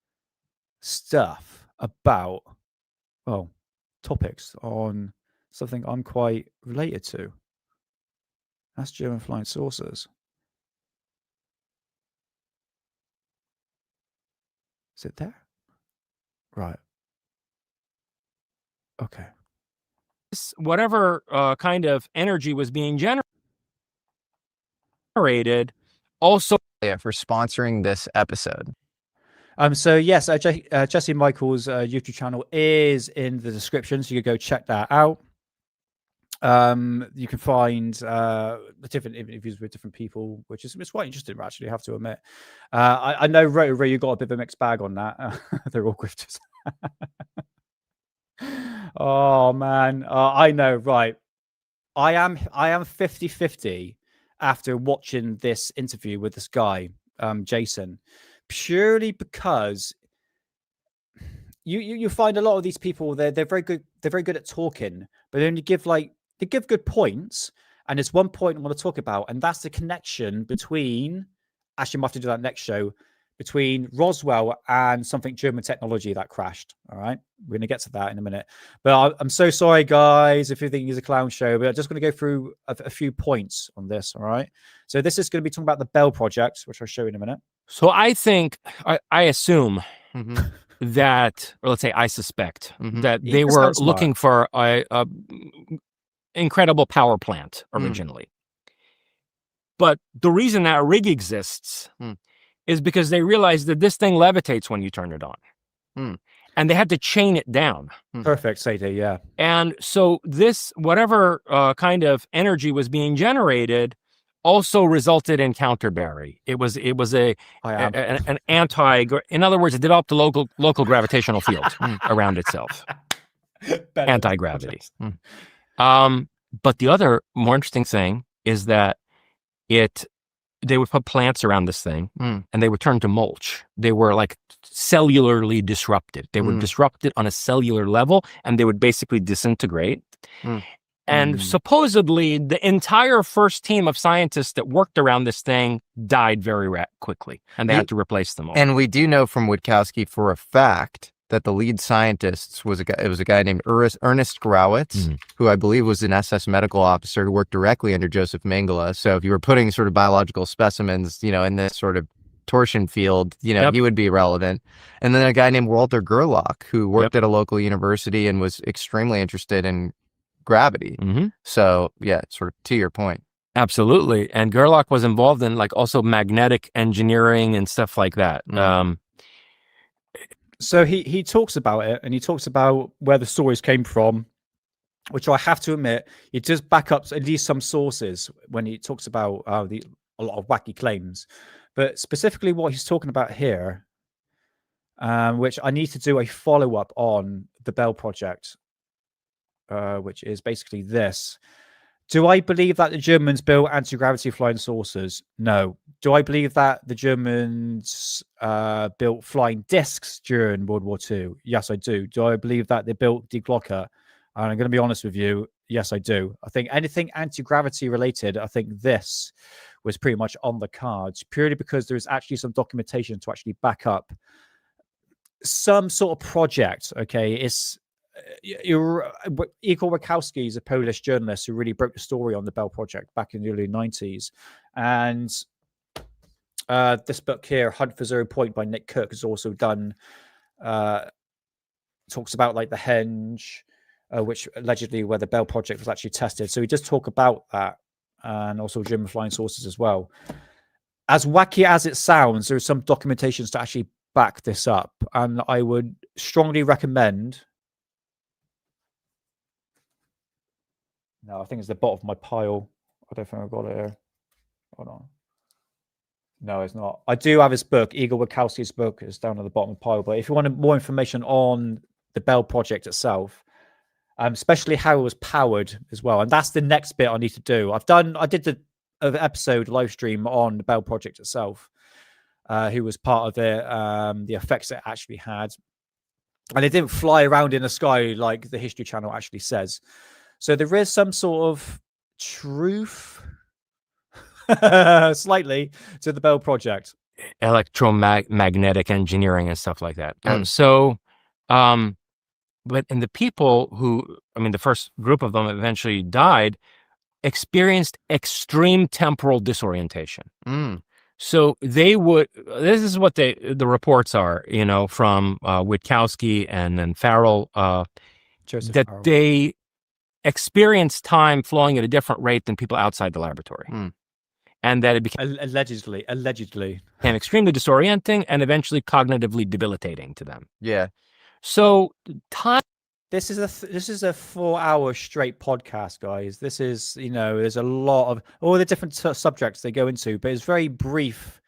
stuff about, well, topics on something I'm quite related to. That's German flying saucers. Is it there? Right. Okay. Whatever kind of energy was being generated also for sponsoring this episode. So yes, Jesse Michael's YouTube channel is in the description, so you can go check that out. You can find the different interviews with different people, which is it's quite interesting, actually, I have to admit. I know Ray, you got a bit of a mixed bag on that. They're all grifters. Oh man, I know, right? I am 50-50 after watching this interview with this guy, Jason, purely because you find a lot of these people they're very good at talking, but then they give good points, and there's one point I want to talk about, and that's the connection between, actually I might have to do that next show, between Roswell and something German technology that crashed. All right, we're going to get to that in a minute, but I'm so sorry guys if you think it's a clown show, but I'm just going to go through a few points on this. All right, so this is going to be talking about the Bell project, which I'll show you in a minute. So I think I assume that, or let's say I suspect that they were looking for a incredible power plant originally. But the reason that rig exists is because they realized that this thing levitates when you turn it on. And they had to chain it down. Perfect, Sadie, yeah. And so this, whatever kind of energy was being generated, also resulted in counterberry. It was an anti. In other words, it developed a local gravitational field around itself. Anti-gravity. But the other more interesting thing is that they would put plants around this thing and they would turn to mulch. They were like cellularly disrupted. They were disrupted on a cellular level and they would basically disintegrate. And supposedly the entire first team of scientists that worked around this thing died very quickly, and they had to replace them all. And we do know from Witkowski for a fact that the lead scientist was a guy named Ernest Grawitz, who I believe was an SS medical officer who worked directly under Joseph Mengele. So if you were putting sort of biological specimens, in this sort of torsion field, he would be relevant. And then a guy named Walter Gerlach, who worked at a local university and was extremely interested in gravity. So yeah, sort of to your point. Absolutely. And Gerlach was involved in like also magnetic engineering and stuff like that. So he talks about it, and he talks about where the stories came from, which I have to admit, he does back up at least some sources when he talks about a lot of wacky claims. But specifically what he's talking about here, which I need to do a follow-up on the Bell project, which is basically this. Do I believe that the Germans built anti-gravity flying saucers? No. Do I believe that the Germans built flying discs during World War II? Yes, I do. Do I believe that they built Die Glocke? And I'm going to be honest with you. Yes, I do. I think anything anti-gravity related, I think this was pretty much on the cards, purely because there is actually some documentation to actually back up some sort of project. Okay, it's Igor Wachowski is a Polish journalist who really broke the story on the Bell Project back in the early 90s. And this book here, Hunt for Zero Point by Nick Cook, has also done, talks about like the Henge, which allegedly where the Bell Project was actually tested. So he does talk about that, and also German flying saucers as well. As wacky as it sounds, there's some documentations to actually back this up. And I would strongly recommend... No, I think it's the bottom of my pile. I don't think I've got it here. Hold on. No, it's not. I do have his book, Igor Wachowski's book. It's down at the bottom of the pile. But if you wanted more information on the Bell Project itself, especially how it was powered as well, and that's the next bit I need to do. I did the episode live stream on the Bell Project itself, who was part of it, the effects it actually had. And it didn't fly around in the sky like the History Channel actually says. So there is some sort of truth, slightly, to the Bell Project. Electromagnetic engineering and stuff like that. But and the people who, I mean, the first group of them eventually died, experienced extreme temporal disorientation. So they would, this is what the reports are, you know, from Witkowski and then Farrell, that Farrell. they experienced time flowing at a different rate than people outside the laboratory. And that it became allegedly became extremely disorienting and eventually cognitively debilitating to them. Yeah. So time. This is a 4-hour straight podcast, guys. This is, you know, there's a lot of all the different subjects they go into, but it's very brief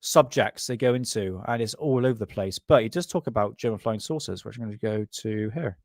subjects they go into, and it's all over the place. But he does talk about German flying saucers, which I'm going to go to here.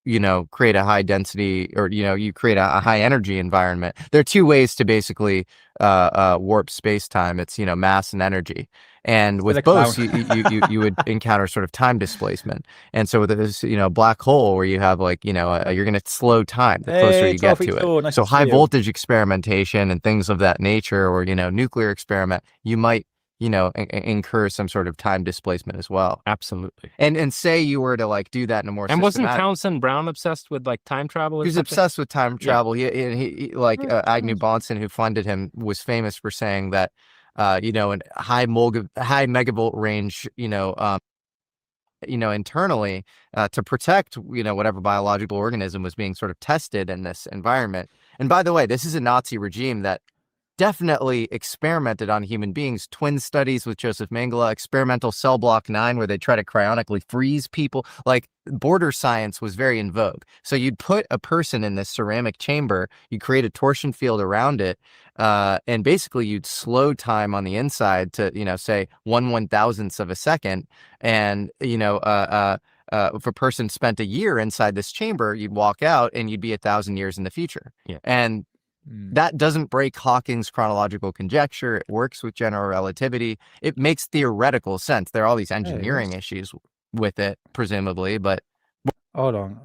You know, create a high density, or, you know, you create a high energy environment. There are two ways to basically warp space-time. It's, you know, mass and energy. And with both, you would encounter sort of time displacement. And so with this, you know, black hole where you have like, you know, you're going to slow time the closer you get to it. Nice so high voltage experimentation and things of that nature, or, you know, nuclear experiment, you might, you know, incur some sort of time displacement as well. Absolutely. And say you were to like do that in a more and wasn't Townsend Brown obsessed with like time travel? He was obsessed with time travel. He like Agnew Bonson, who funded him, was famous for saying that, you know, in high megavolt range, you know, internally to protect, you know, whatever biological organism was being sort of tested in this environment. And by the way, this is a Nazi regime that definitely experimented on human beings. Twin studies with Joseph Mengele, experimental cell block 9, where they try to cryonically freeze people. Like, border science was very in vogue. So you'd put a person in this ceramic chamber, you create a torsion field around it, and basically you'd slow time on the inside to, you know, say 1/1000th of a second. And, you know, if a person spent a year inside this chamber, you'd walk out and you'd be 1,000 years in the future. And that doesn't break Hawking's chronological conjecture. It works with general relativity. It makes theoretical sense. There are all these engineering issues with it, presumably, but... Hold on.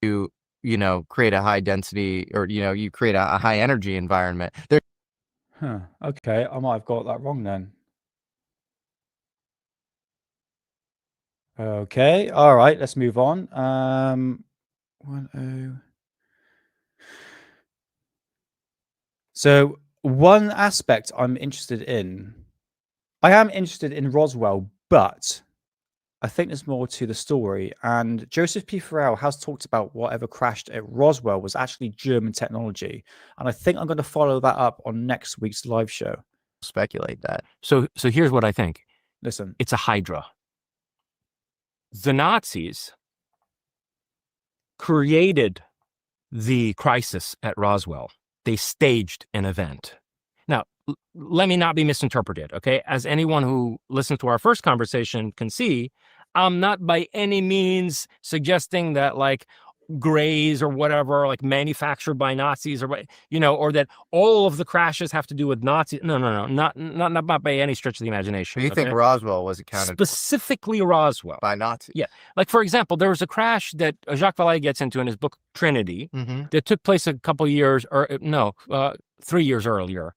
You know, create a high density, or, you know, you create a high energy environment. There. Okay, I might have got that wrong then. Okay, all right, let's move on. 10. So one aspect I am interested in Roswell, but I think there's more to the story. And Joseph P. Farrell has talked about whatever crashed at Roswell was actually German technology. And I think I'm going to follow that up on next week's live show. Speculate that. So here's what I think. Listen. It's a hydra. The Nazis created the crisis at Roswell. they staged an event. Now, let me not be misinterpreted, okay? As anyone who listened to our first conversation can see, I'm not by any means suggesting that like grays or whatever, like manufactured by Nazis or, you know, or that all of the crashes have to do with Nazis. No, not by any stretch of the imagination. Do you think Roswell was accounted specifically Roswell by Nazis? Yeah. Like, for example, there was a crash that Jacques Vallée gets into in his book Trinity that took place a couple of years, or no, 3 years earlier,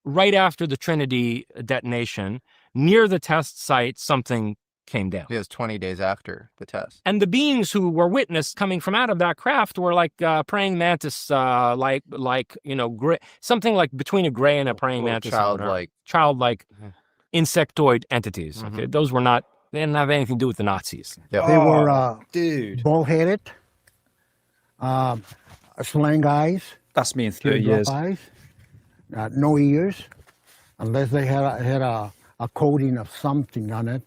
right after the Trinity detonation. Near the test site, something came down. It was 20 days after the test. And the beings who were witnessed coming from out of that craft were like praying mantis, like you know, something like between a gray and a praying mantis. Childlike insectoid entities. Okay? Those were not, they didn't have anything to do with the Nazis. Yep. They were bull-headed, slang eyes. That's me in 30 years. Eyes, no ears, unless they had a coating of something on it.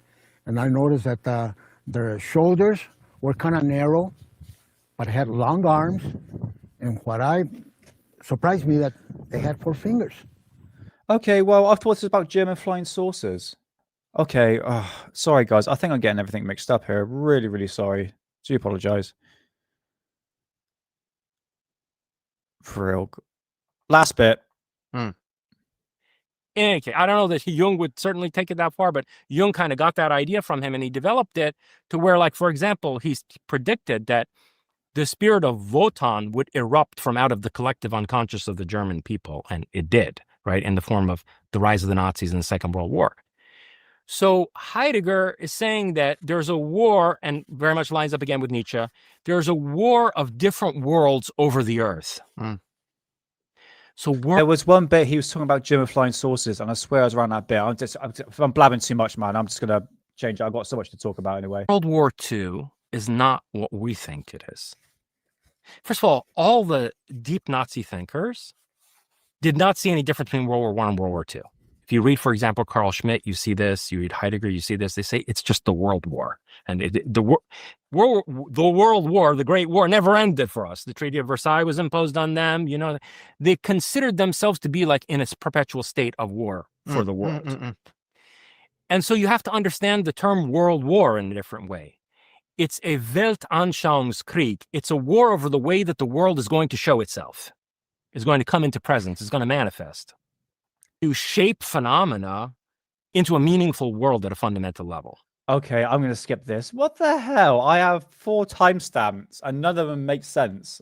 And I noticed that their shoulders were kind of narrow, but had long arms. And what surprised me that they had 4 fingers. Okay, well, I thought this was about German flying saucers. Okay, sorry guys, I think I'm getting everything mixed up here. Really, really sorry. Do apologize. For real. Last bit. In any case, I don't know that Jung would certainly take it that far, but Jung kind of got that idea from him, and he developed it to where, like, for example, he's predicted that the spirit of Wotan would erupt from out of the collective unconscious of the German people, and it did, right, in the form of the rise of the Nazis in the Second World War. So Heidegger is saying that there's a war, and very much lines up again with Nietzsche, there's a war of different worlds over the earth. So there was one bit he was talking about German flying saucers, and I swear I was around that bit. If I'm blabbing too much, man, I'm just going to change it. I've got so much to talk about anyway. World War II is not what we think it is. First of all the deep Nazi thinkers did not see any difference between World War I and World War II. If you read, for example, Carl Schmitt, you see this. You read Heidegger, you see this. They say it's just the World War. And the World War, the Great War, never ended for us. The Treaty of Versailles was imposed on them. You know, they considered themselves to be like in a perpetual state of war for the world. And so you have to understand the term World War in a different way. It's a Weltanschauungskrieg. It's a war over the way that the world is going to show itself. It's going to come into presence. It's going to manifest. To shape phenomena into a meaningful world at a fundamental level. Okay, I'm going to skip this. What the hell? I have 4 timestamps and none of them make sense.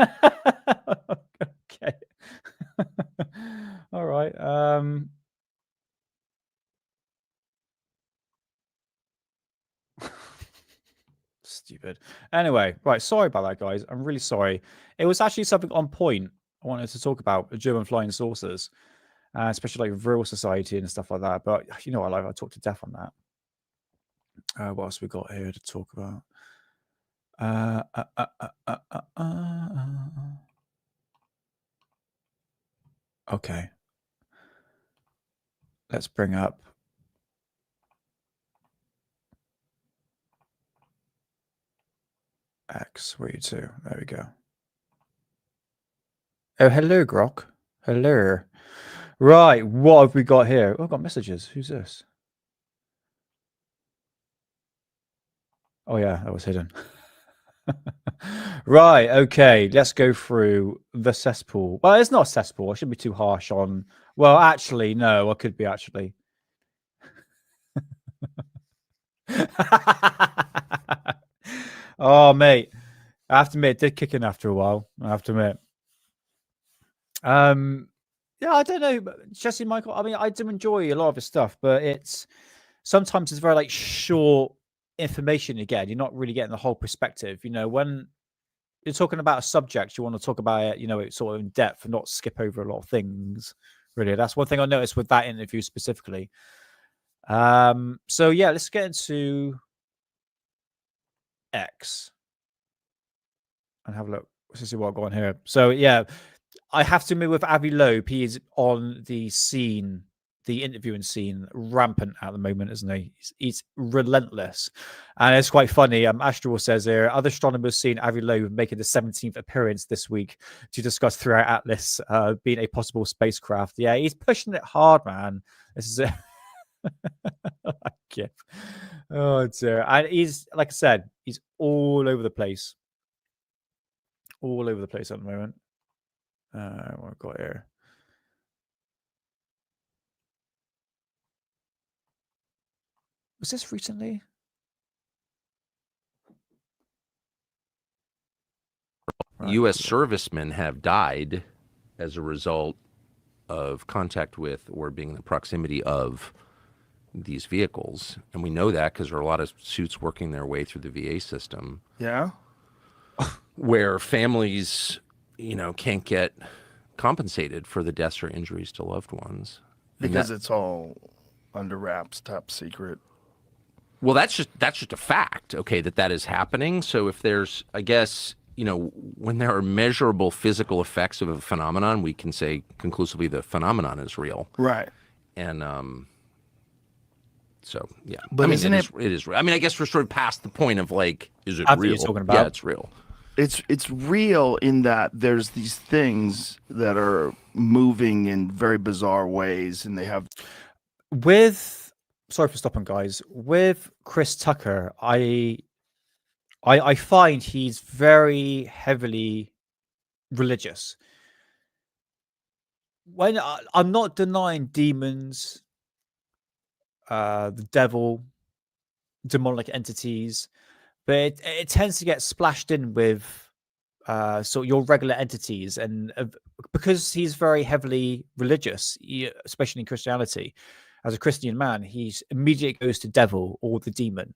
Okay. All right. Stupid. Anyway, right. Sorry about that, guys. I'm really sorry. It was actually something on point I wanted to talk about, German flying saucers. Especially like Vril Society and stuff like that. But you know, I talk to death on that. What else we got here to talk about? Okay. Let's bring up X. Where are you two? There we go. Oh, hello, Grok. Hello. Right, what have we got here? Oh, I've got messages. Who's this? Oh, yeah, that was hidden. Right, okay, let's go through the cesspool. Well, it's not a cesspool. I shouldn't be too harsh on... Well, actually, no, I could be actually. Oh, mate. I have to admit, it did kick in after a while. I have to admit. Yeah, I don't know, Jesse Michael. I mean, I do enjoy a lot of his stuff, but sometimes it's very like short information. Again, you're not really getting the whole perspective. You know, when you're talking about a subject, you want to talk about it, you know, it's sort of in depth and not skip over a lot of things. Really, that's one thing I noticed with that interview specifically. So yeah, let's get into X and have a look. Let's see what I've got on here. So yeah. I have to admit with Avi Loeb, he is on the scene the interviewing scene rampant at the moment, isn't he? He's relentless. And it's quite funny. Astral says here, other astronomers seen Avi Loeb making the 17th appearance this week to discuss throughout Atlas being a possible spacecraft. Yeah, he's pushing it hard, man. This is it. Oh dear. And he's, like I said, he's all over the place. All over the place at the moment. What I've got here. Was this recently? Right. U.S. servicemen have died as a result of contact with or being in the proximity of these vehicles. And we know that because there are a lot of suits working their way through the VA system. Yeah. Where families, can't get compensated for the deaths or injuries to loved ones. Because it's all under wraps, top secret. Well, that's just a fact, okay, that is happening. So if there's, I guess, when there are measurable physical effects of a phenomenon, we can say conclusively the phenomenon is real. Right. And so, yeah. But isn't it is real. I mean, I guess we're sort of past the point of like, is it real? You're talking about? Yeah, it's real. It's real in that there's these things that are moving in very bizarre ways, and they have. Sorry for stopping, guys. With Chris Tucker, I find he's very heavily religious. When I'm not denying demons, the devil, demonic entities, but it tends to get splashed in with sort of your regular entities, and because he's very heavily religious, especially in Christianity, as a Christian man, he immediately goes to devil or the demon,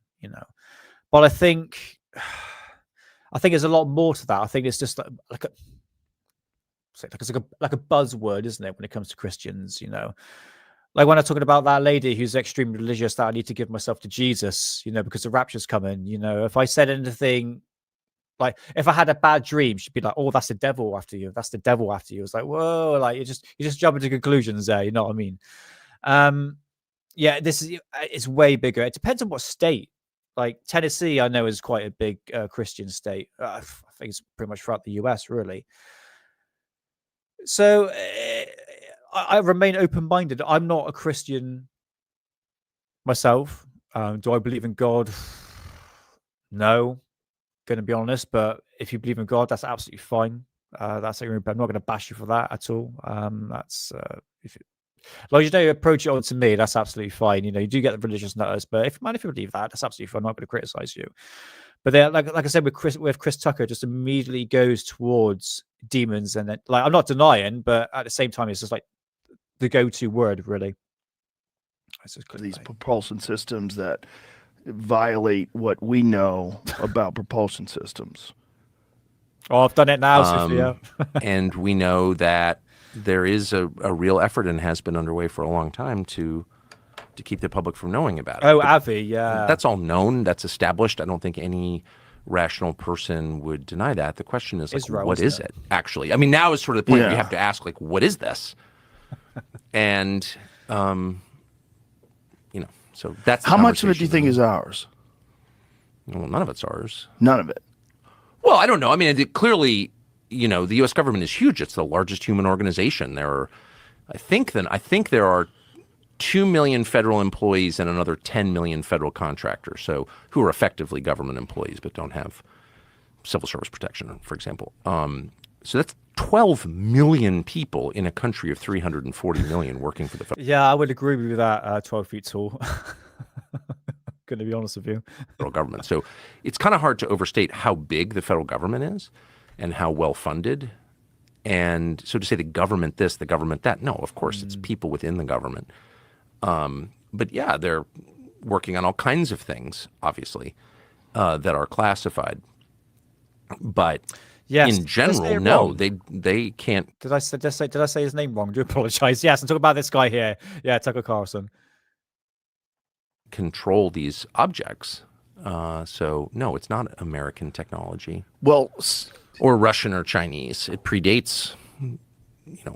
But I think there's a lot more to that. I think it's just like a buzzword, isn't it, when it comes to Christians, Like when I'm talking about that lady who's extremely religious, that I need to give myself to Jesus, because the rapture's coming, If I said anything, like if I had a bad dream, she'd be like, "Oh, that's the devil after you. That's the devil after you." It's like, whoa, like you just jumping to conclusions there. You know what I mean? Yeah, it's way bigger. It depends on what state. Like Tennessee, I know is quite a big Christian state. I think it's pretty much throughout the US, really. So I remain open-minded. I'm not a Christian myself. Do I believe in God? No, going to be honest. But if you believe in God, that's absolutely fine. I'm not going to bash you for that at all. That's as long as you don't approach it on to me, that's absolutely fine. You do get the religious nutters, but if you believe that, that's absolutely fine. I'm not going to criticize you. But then, like I said, with Chris Tucker, just immediately goes towards demons, and then, like, I'm not denying, but at the same time, it's just like the go-to word, really. These propulsion systems that violate what we know about propulsion systems. Oh, I've done it now, Sophia. And we know that there is a real effort, and has been underway for a long time, to keep the public from knowing about it. Oh, Avi, yeah. That's all known. That's established. I don't think any rational person would deny that. The question is, like, Israel, what is it, actually? I mean, now is sort of the point where you have to ask, like, what is this? And, so that's how much of it do you think is ours? Well, none of it's ours. None of it. Well, I don't know. I mean, clearly, the U.S. government is huge. It's the largest human organization. There are, I think there are 2 million federal employees and another 10 million federal contractors, so who are effectively government employees but don't have civil service protection, for example. So that's 12 million people in a country of 340 million working for the federal. Yeah, I would agree with that. 12 feet tall. Going to be honest with you. Federal government. So it's kind of hard to overstate how big the federal government is and how well funded. And so to say the government this, the government that, no, of course it's people within the government. But yeah, they're working on all kinds of things, obviously, that are classified. But yes, in general, no, they can't. Did I say his name wrong? I do apologize. Yes, I'm talking about this guy here. Yeah, Tucker Carlson. Control these objects. So no, it's not American technology. Well, or Russian or Chinese. It predates,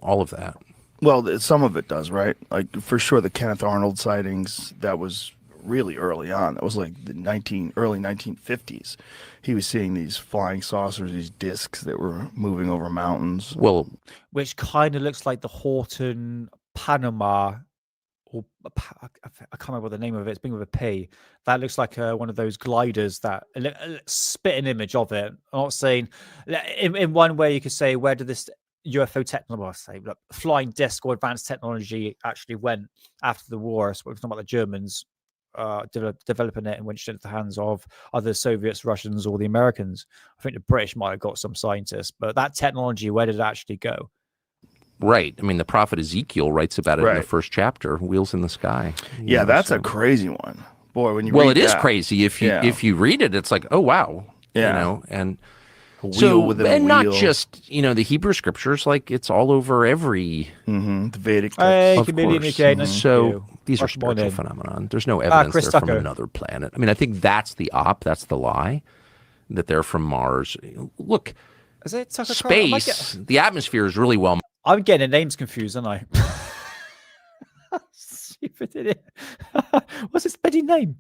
all of that. Well, some of it does, right? Like for sure, the Kenneth Arnold sightings, that was really early on. That was like the early 1950s. He was seeing these flying saucers, these discs that were moving over mountains. Well, which kind of looks like the Horton Panama, or I can't remember what the name of it. It's being with a P. That looks like one of those gliders. That spit an image of it. I'm not saying in one way you could say, where did this UFO technology, say, look, flying disc or advanced technology actually went after the war? So we're talking about the Germans developing it and went into the hands of either Soviets, Russians, or the Americans. I think the British might have got some scientists, but that technology, where did it actually go? Right. I mean, the prophet Ezekiel writes about it in the first chapter, Wheels in the Sky. Yeah, that's a crazy one. Boy, when you well, read it is that, crazy. If you read it, it's like, oh, wow. Yeah. You know, and wheel within a and wheel. not just, the Hebrew scriptures, like it's all over every the Vedic text. Of course. So these are spiritual phenomenon. There's no evidence Chris they're Tucker. from another planet. I mean, I think that's the that's the lie, that they're from Mars. Look, is it Tucker space, the atmosphere is really well. I'm getting the names confused, aren't I? Stupid idiot. What's his bloody name?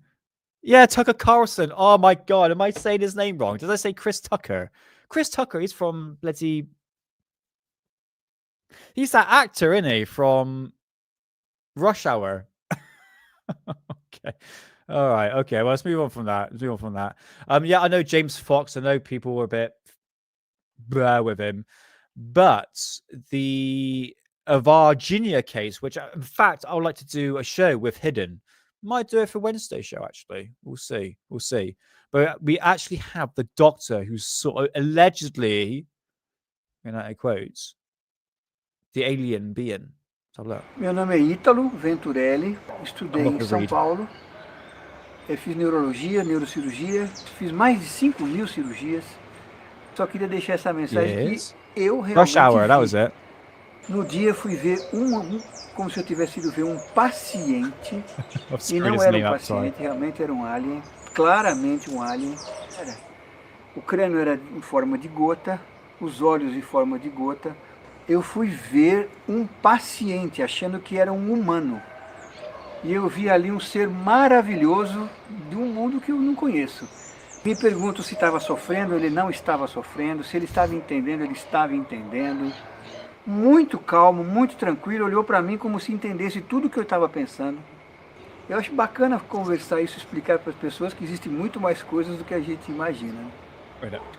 Yeah, Tucker Carlson. Oh my God, am I saying his name wrong? Did I say Chris Tucker? Chris Tucker, he's from bloody... He's that actor, isn't he? From Rush Hour. Okay. All right. Okay. Well, let's move on from that. Yeah, I know James Fox. I know people were a bit with him. But the Virginia case, which in fact I would like to do a show with Hidden, might do it for Wednesday show. Actually, we'll see. But we actually have the doctor who's sort of allegedly, quotes, the alien being. Meu nome é Ítalo Venturelli, estudei em São Paulo, eu fiz neurologia, neurocirurgia, fiz mais de 5.000 cirurgias. Só queria deixar essa mensagem que eu realmente Rush Hour, that was it. No dia fui ver como se eu tivesse ido ver um paciente, e não era um paciente, realmente era um alien, claramente um alien. O crânio era em forma de gota, os olhos em forma de gota. Eu fui ver um paciente, achando que era um humano. E eu vi ali um ser maravilhoso de um mundo que eu não conheço. Me pergunto se estava sofrendo, ele não estava sofrendo, se ele estava entendendo, ele estava entendendo. Muito calmo, muito tranquilo, olhou para mim como se entendesse tudo que eu estava pensando. Eu acho bacana conversar isso, explicar para as pessoas que existem muito mais coisas do que a gente imagina.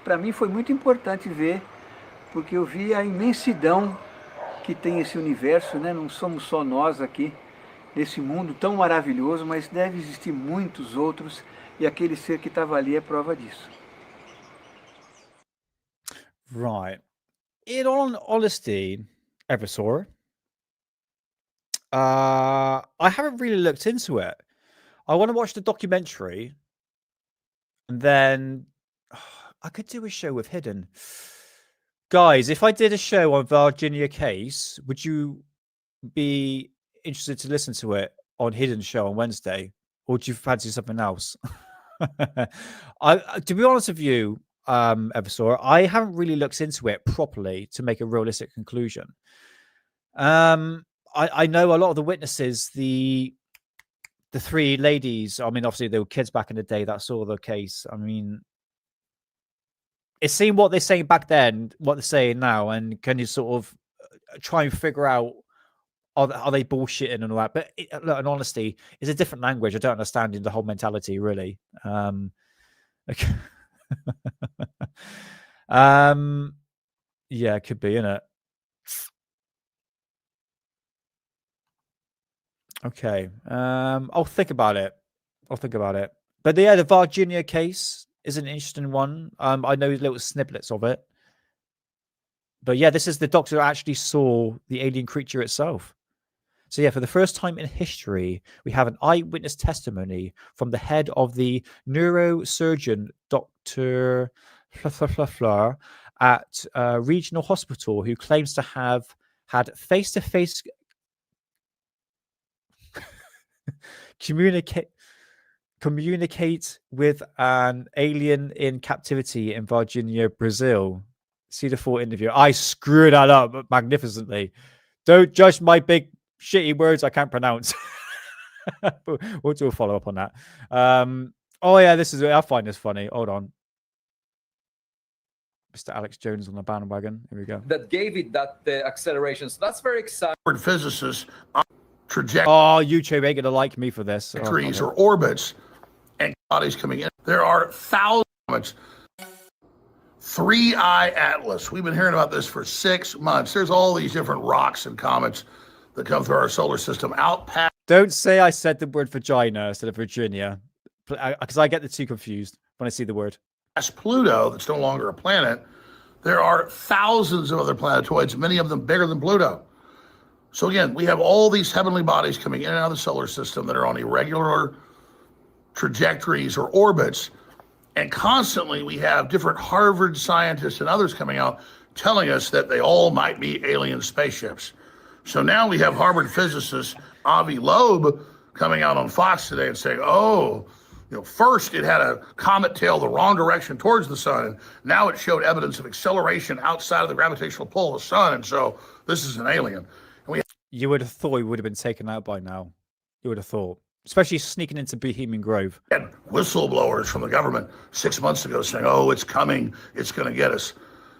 Para mim foi muito importante ver, porque eu vi a imensidão que tem esse universo, né? Não somos só nós aqui, nesse mundo tão maravilhoso, mas deve existir muitos outros. E aquele ser que estava ali é prova disso. Right. In all honesty, Eversor, I haven't really looked into it. I want to watch the documentary, and then I could do a show with Hidden. Guys, if I did a show on Virginia Case, would you be interested to listen to it on Hidden show on Wednesday? Or do you fancy something else? To be honest with you, Eversor, I haven't really looked into it properly to make a realistic conclusion. I know a lot of the witnesses, the three ladies, I mean, obviously they were kids back in the day that saw the case. I mean, it seemed what they're saying back then, what they're saying now, and can you sort of try and figure out, are they bullshitting and all that? But look, in honesty, it's a different language. I don't understand the whole mentality, really. Okay. Yeah, it could be, innit? Okay. I'll think about it. But yeah, the Virginia case is an interesting one. I know little snippets of it. But yeah, this is the doctor who actually saw the alien creature itself. So yeah, for the first time in history, we have an eyewitness testimony from the head of the neurosurgeon, Dr. at regional hospital, who claims to have had face-to-face communicate with an alien in captivity in Virginia, Brazil. See the full interview. I screwed that up magnificently. Don't judge my big shitty words I can't pronounce. We'll do a follow-up on that. Oh, yeah, I find this funny. Hold on. Mr. Alex Jones on the bandwagon. Here we go. That gave it that acceleration. So that's very exciting. Physicists on trajectories. Oh, YouTube ain't going to like me for this. Or orbits and bodies coming in. There are thousands. 3I Atlas. We've been hearing about this for 6 months. There's all these different rocks and comets that come through our solar system out past. Don't say I said the word vagina instead of Virginia, because I get the two confused when I see the word. Pluto, that's no longer a planet. There are thousands of other planetoids, many of them bigger than Pluto. So again, we have all these heavenly bodies coming in and out of the solar system that are on irregular trajectories or orbits. And constantly we have different Harvard scientists and others coming out telling us that they all might be alien spaceships. So now we have Harvard physicist Avi Loeb coming out on Fox today and saying, oh, first it had a comet tail the wrong direction towards the sun, and now it showed evidence of acceleration outside of the gravitational pull of the sun, and so this is an alien. And you would have thought he would have been taken out by now. You would have thought. Especially sneaking into Bohemian Grove. And whistleblowers from the government 6 months ago saying, oh, it's coming, it's going to get us.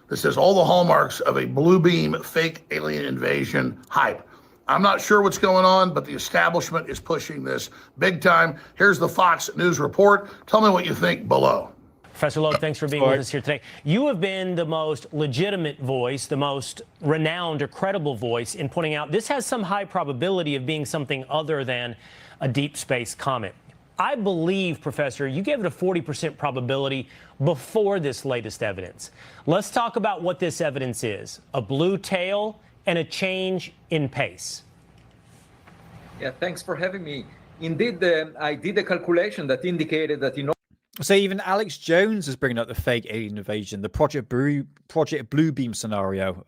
This has all the hallmarks of a blue beam fake alien invasion hype. I'm not sure what's going on, but the establishment is pushing this big time. Here's the Fox News report. Tell me what you think below. Professor Loeb, thanks for being with us here today. You have been the most legitimate voice, the most renowned or credible voice in pointing out this has some high probability of being something other than a deep space comet. I believe, Professor, you gave it a 40% probability before this latest evidence. Let's talk about what this evidence is. A blue tail and a change in pace. Yeah, thanks for having me. Indeed, I did a calculation that indicated that So even Alex Jones is bringing up the fake alien invasion, the Project Bluebeam scenario.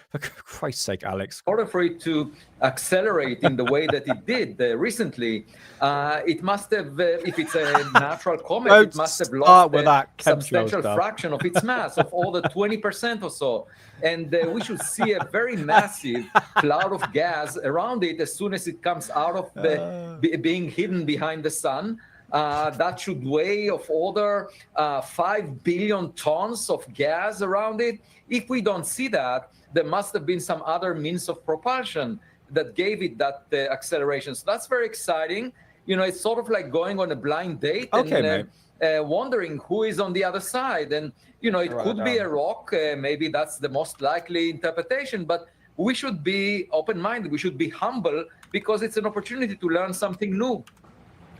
For Christ's sake, Alex. In order for it to accelerate in the way that it did recently, it must have, if it's a natural comet, it must have lost a substantial fraction of its mass, of all the 20% or so. And we should see a very massive cloud of gas around it as soon as it comes out of being hidden behind the sun. That should weigh of order 5 billion tons of gas around it. If we don't see that, there must have been some other means of propulsion that gave it that acceleration. So that's very exciting. It's sort of like going on a blind date and wondering who is on the other side. And, it could be a rock. Maybe that's the most likely interpretation. But we should be open-minded. We should be humble because it's an opportunity to learn something new.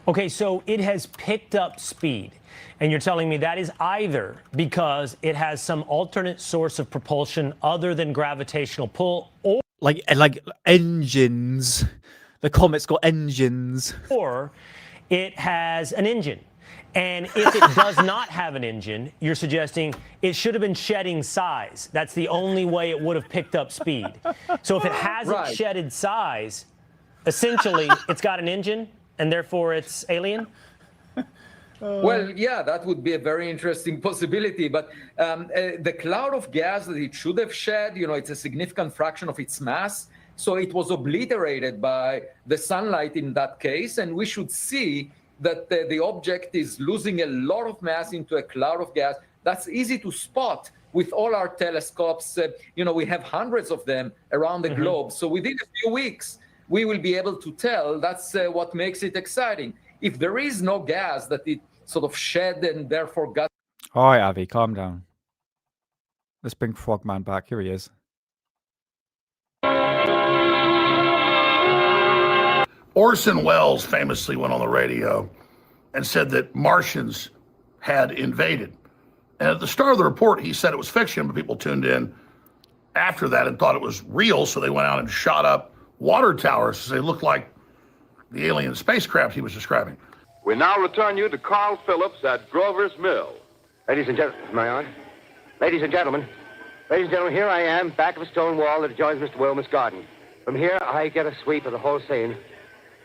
Okay, so it has picked up speed, and you're telling me that is either because it has some alternate source of propulsion other than gravitational pull, or like engines. The comet's got engines. Or it has an engine. And if it does not have an engine, you're suggesting it should have been shedding size. That's the only way it would have picked up speed. So if it hasn't shedded size, essentially it's got an engine, and therefore it's alien? Well, yeah, that would be a very interesting possibility. But the cloud of gas that it should have shed, it's a significant fraction of its mass. So it was obliterated by the sunlight in that case. And we should see that the object is losing a lot of mass into a cloud of gas. That's easy to spot with all our telescopes. We have hundreds of them around the globe. So within a few weeks, we will be able to tell. That's what makes it exciting. If there is no gas that it sort of shed and therefore got... All right, Avi, calm down. Let's bring Frogman back. Here he is. Orson Welles famously went on the radio and said that Martians had invaded. And at the start of the report, he said it was fiction, but people tuned in after that and thought it was real, so they went out and shot up water towers because they looked like the alien spacecraft he was describing. We now return you to Carl Phillips at Grover's Mill. Ladies and gentlemen, am I on? Ladies and gentlemen, here I am, back of a stone wall that adjoins Mr. Wilmer's garden. From here, I get a sweep of the whole scene.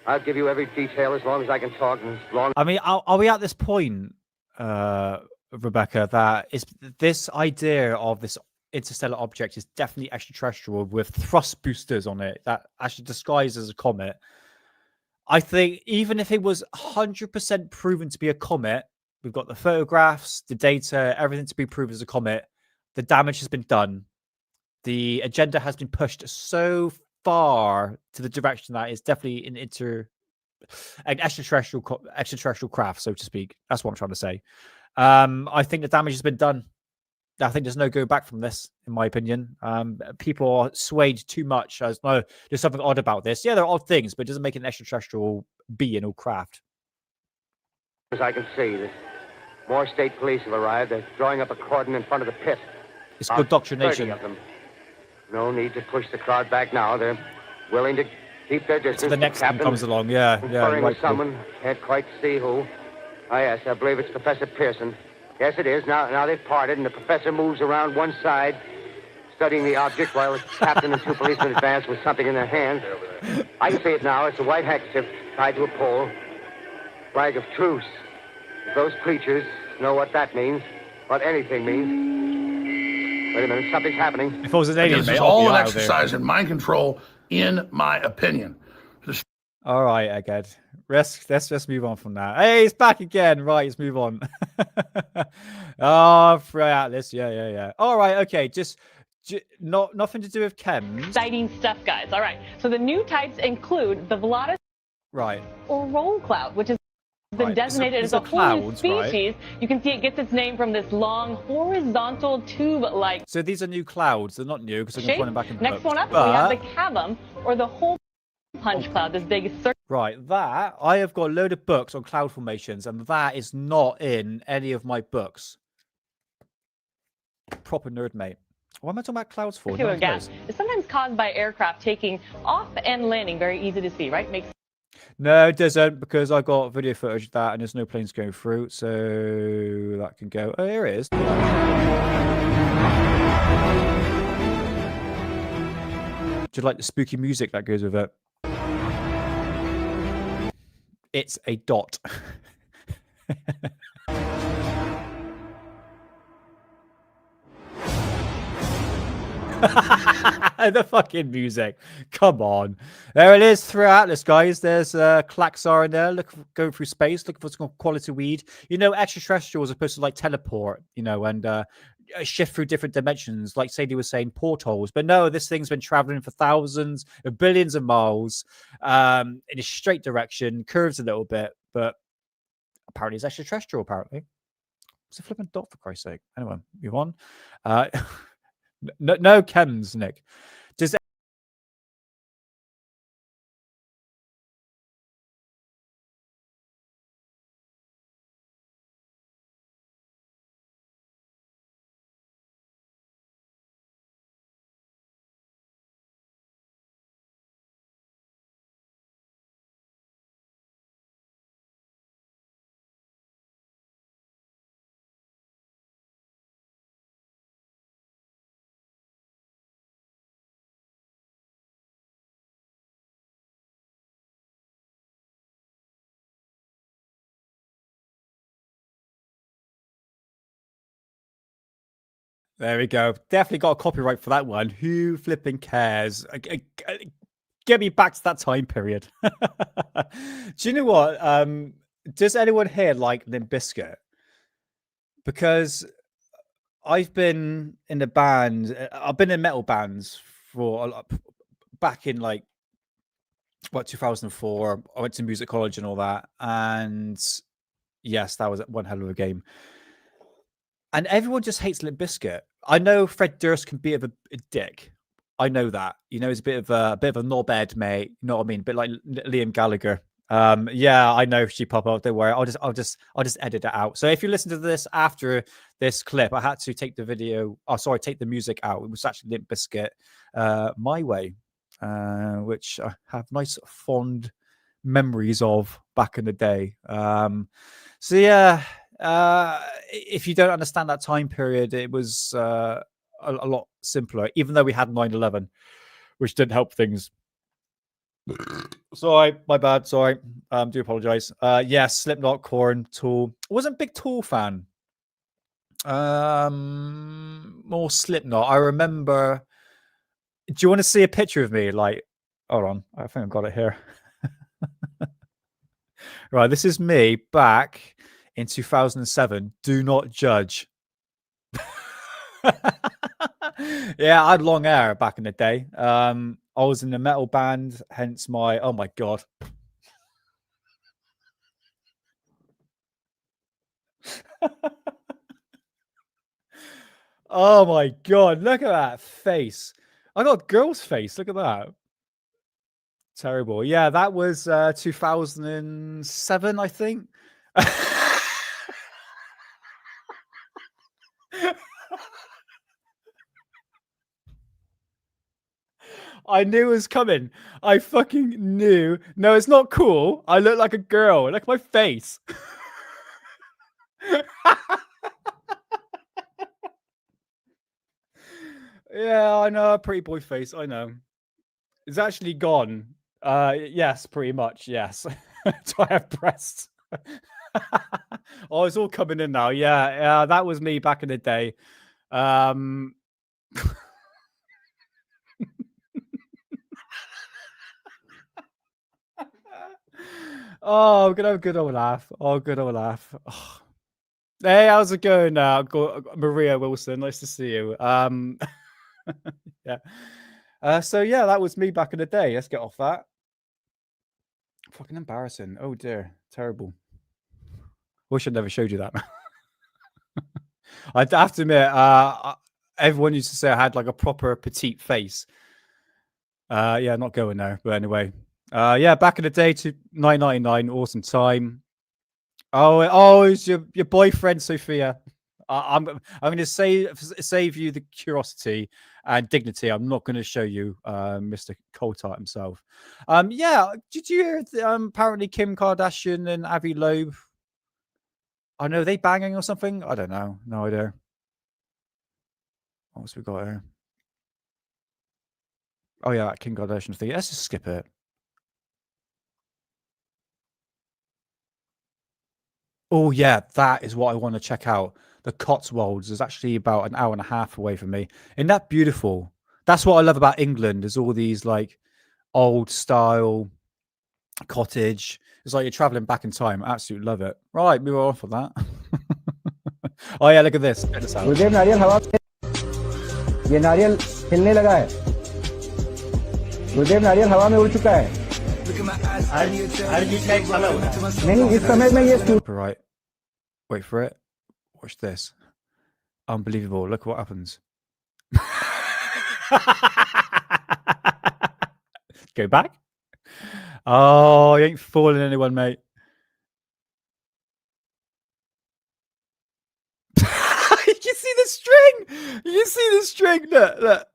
I'll give you every detail as long as I can talk and as long... I mean, are we at this point, Rebecca, that is this idea of this interstellar object is definitely extraterrestrial with thrust boosters on it that actually disguised as a comet. I think even if it was 100% proven to be a comet, we've got the photographs, the data, everything to be proven as a comet. The damage has been done. The agenda has been pushed so far to the direction that it's definitely an extraterrestrial craft, so to speak. That's what I'm trying to say. I think the damage has been done. I think there's no go back from this, in my opinion. People are swayed too much as no, there's something odd about this. Yeah, there are odd things, but it doesn't make it an extraterrestrial being or craft. As I can see, that more state police have arrived. They're drawing up a cordon in front of the pit. It's good doctrination. 30 of them. No need to push the crowd back now. They're willing to keep their distance. So the next one comes along, yeah. Conferring Right. with someone, can't quite see who. Ah, yes, I believe it's Professor Pearson. Yes, it is. Now they've parted, and the professor moves around one side, studying the object while the captain and two policemen advance with something in their hands. I can see it now. It's a white handkerchief tied to a pole. Flag of truce. If those creatures know what that means, what anything means. Wait a minute, something's happening. If it was an alien, This mate, is I'll all be an out of there. exercise in mind control, in my opinion. All right, again. Let's move on from that. Hey, it's back again. Right, let's move on. Oh, Frey Atlas. Yeah. All right, okay. Just nothing to do with chems. Exciting stuff, guys. All right. So the new types include the Volatus Right. or roll cloud, which has been Right. designated These as a are whole new clouds, right? species. You can see it gets its name from this long horizontal tube-like So these are new clouds. They're not new because I'm going shape. to put them back in the Next book. one up, But, we have the cavum or the hole punch cloud, this big circle. right, that I have got a load of books on cloud formations, and that is not in any of my books. Proper nerd, mate. What am I talking about clouds for? No Circular one gas knows. is sometimes caused by aircraft taking off and landing. Very easy to see, right? Makes No, it doesn't, because I got video footage of that and there's no planes going through, so that can go. Oh, here it is. Do you like the spooky music that goes with it? It's a dot. The fucking music. Come on. There it is through Atlas, guys. There's Klaxar in there. Look, going through space, looking for some quality weed. You know, extraterrestrials are supposed to like teleport, you know, and shift through different dimensions, like Sadie was saying, portholes. But no, this thing's been traveling for thousands of billions of miles in a straight direction, curves a little bit, but apparently it's extraterrestrial, apparently. It's a flipping dot, for Christ's sake. Anyway, move on. No chems, Nick. Does There we go. Definitely got a copyright for that one. Who flipping cares? Get me back to that time period. Do you know what? Does anyone here like Limp Bizkit? Because I've been in the band. I've been in metal bands for back in like 2004. I went to music college and all that, and yes, that was one hell of a game. And everyone just hates Limp Bizkit. I know Fred Durst can be a dick. I know that. You know, he's a bit of a knobhead, mate. You know what I mean? A bit like Liam Gallagher. Yeah, I know she pop up. Don't worry. I'll just edit it out. So if you listen to this after this clip, I had to take the video. Oh, sorry, take the music out. It was actually Limp Bizkit, My Way, which I have nice fond memories of back in the day. So yeah. If you don't understand that time period, it was a lot simpler, even though we had 9/11, which didn't help things. Sorry, my bad. Sorry. Do apologize. Yes, Slipknot, Korn, Tool. I wasn't a big Tool fan. More Slipknot. I remember. Do you want to see a picture of me? Like, hold on. I think I've got it here. Right, this is me back in 2007. Do not judge. Yeah, I had long hair back in the day. I was in a metal band, hence my. Oh my god. Oh my god, look at that face. I got a girl's face. Look at that. Terrible. Yeah, that was 2007, I think. I knew it was coming. I fucking knew. No, it's not cool. I look like a girl. Look at my face. Yeah, I know. Pretty boy face. I know. It's actually gone. Yes, pretty much. Yes. Do I have breasts? Oh, it's all coming in now. Yeah, that was me back in the day. Oh, I'm gonna have a good old laugh. Oh, good old laugh. Oh. Hey, how's it going now? Maria Wilson, nice to see you. Yeah. So yeah, that was me back in the day. Let's get off that. Fucking embarrassing. Oh dear, terrible. Wish I'd never showed you that. I have to admit, everyone used to say I had like a proper petite face. Yeah, not going there, but anyway. Yeah, back in the day, to 999, awesome time. Oh, it's your boyfriend, Sophia. I'm going to save you the curiosity and dignity. I'm not going to show you Mr. Coltart himself. Yeah, did you hear apparently Kim Kardashian and Avi Loeb? I know, they banging or something. I don't know. No idea. What else we got here? Oh yeah, that Kim Kardashian thing. Let's just skip it. Oh yeah, that is what I want to check out. The Cotswolds is actually about an hour and a half away from me. Isn't that beautiful? That's what I love about England, is all these like old style cottage. It's like you're traveling back in time. I absolutely love it. Right, move on from that. Oh yeah, look at this. Check this out. Right. Wait for it. Watch this. Unbelievable. Look what happens. Go back. Oh, you ain't fooling anyone, mate. You can see the string. You can see the string. Look.